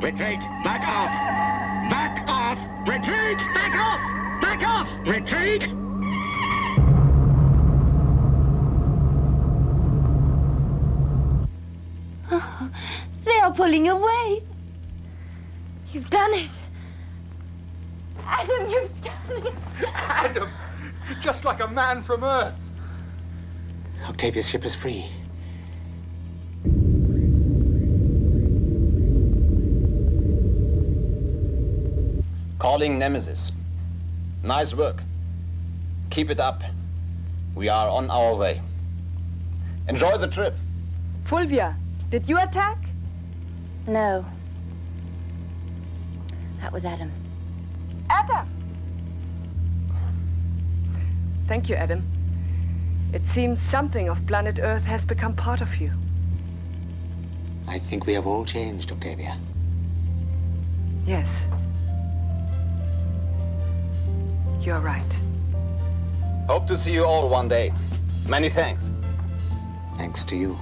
Retreat! Back off! Back off! Retreat! Back off! Back off! Retreat! pulling away. You've done it. Adam, you've done it. Adam! Just like a man from Earth. Octavia's ship is free. Calling Nemesis. Nice work. Keep it up. We are on our way. Enjoy the trip. Fulvia, did you attack? No. That was Adam. Adam! Thank you, Adam. It seems something of planet Earth has become part of you. I think we have all changed, Octavia. Yes. You're right. Hope to see you all one day. Many thanks. Thanks to you.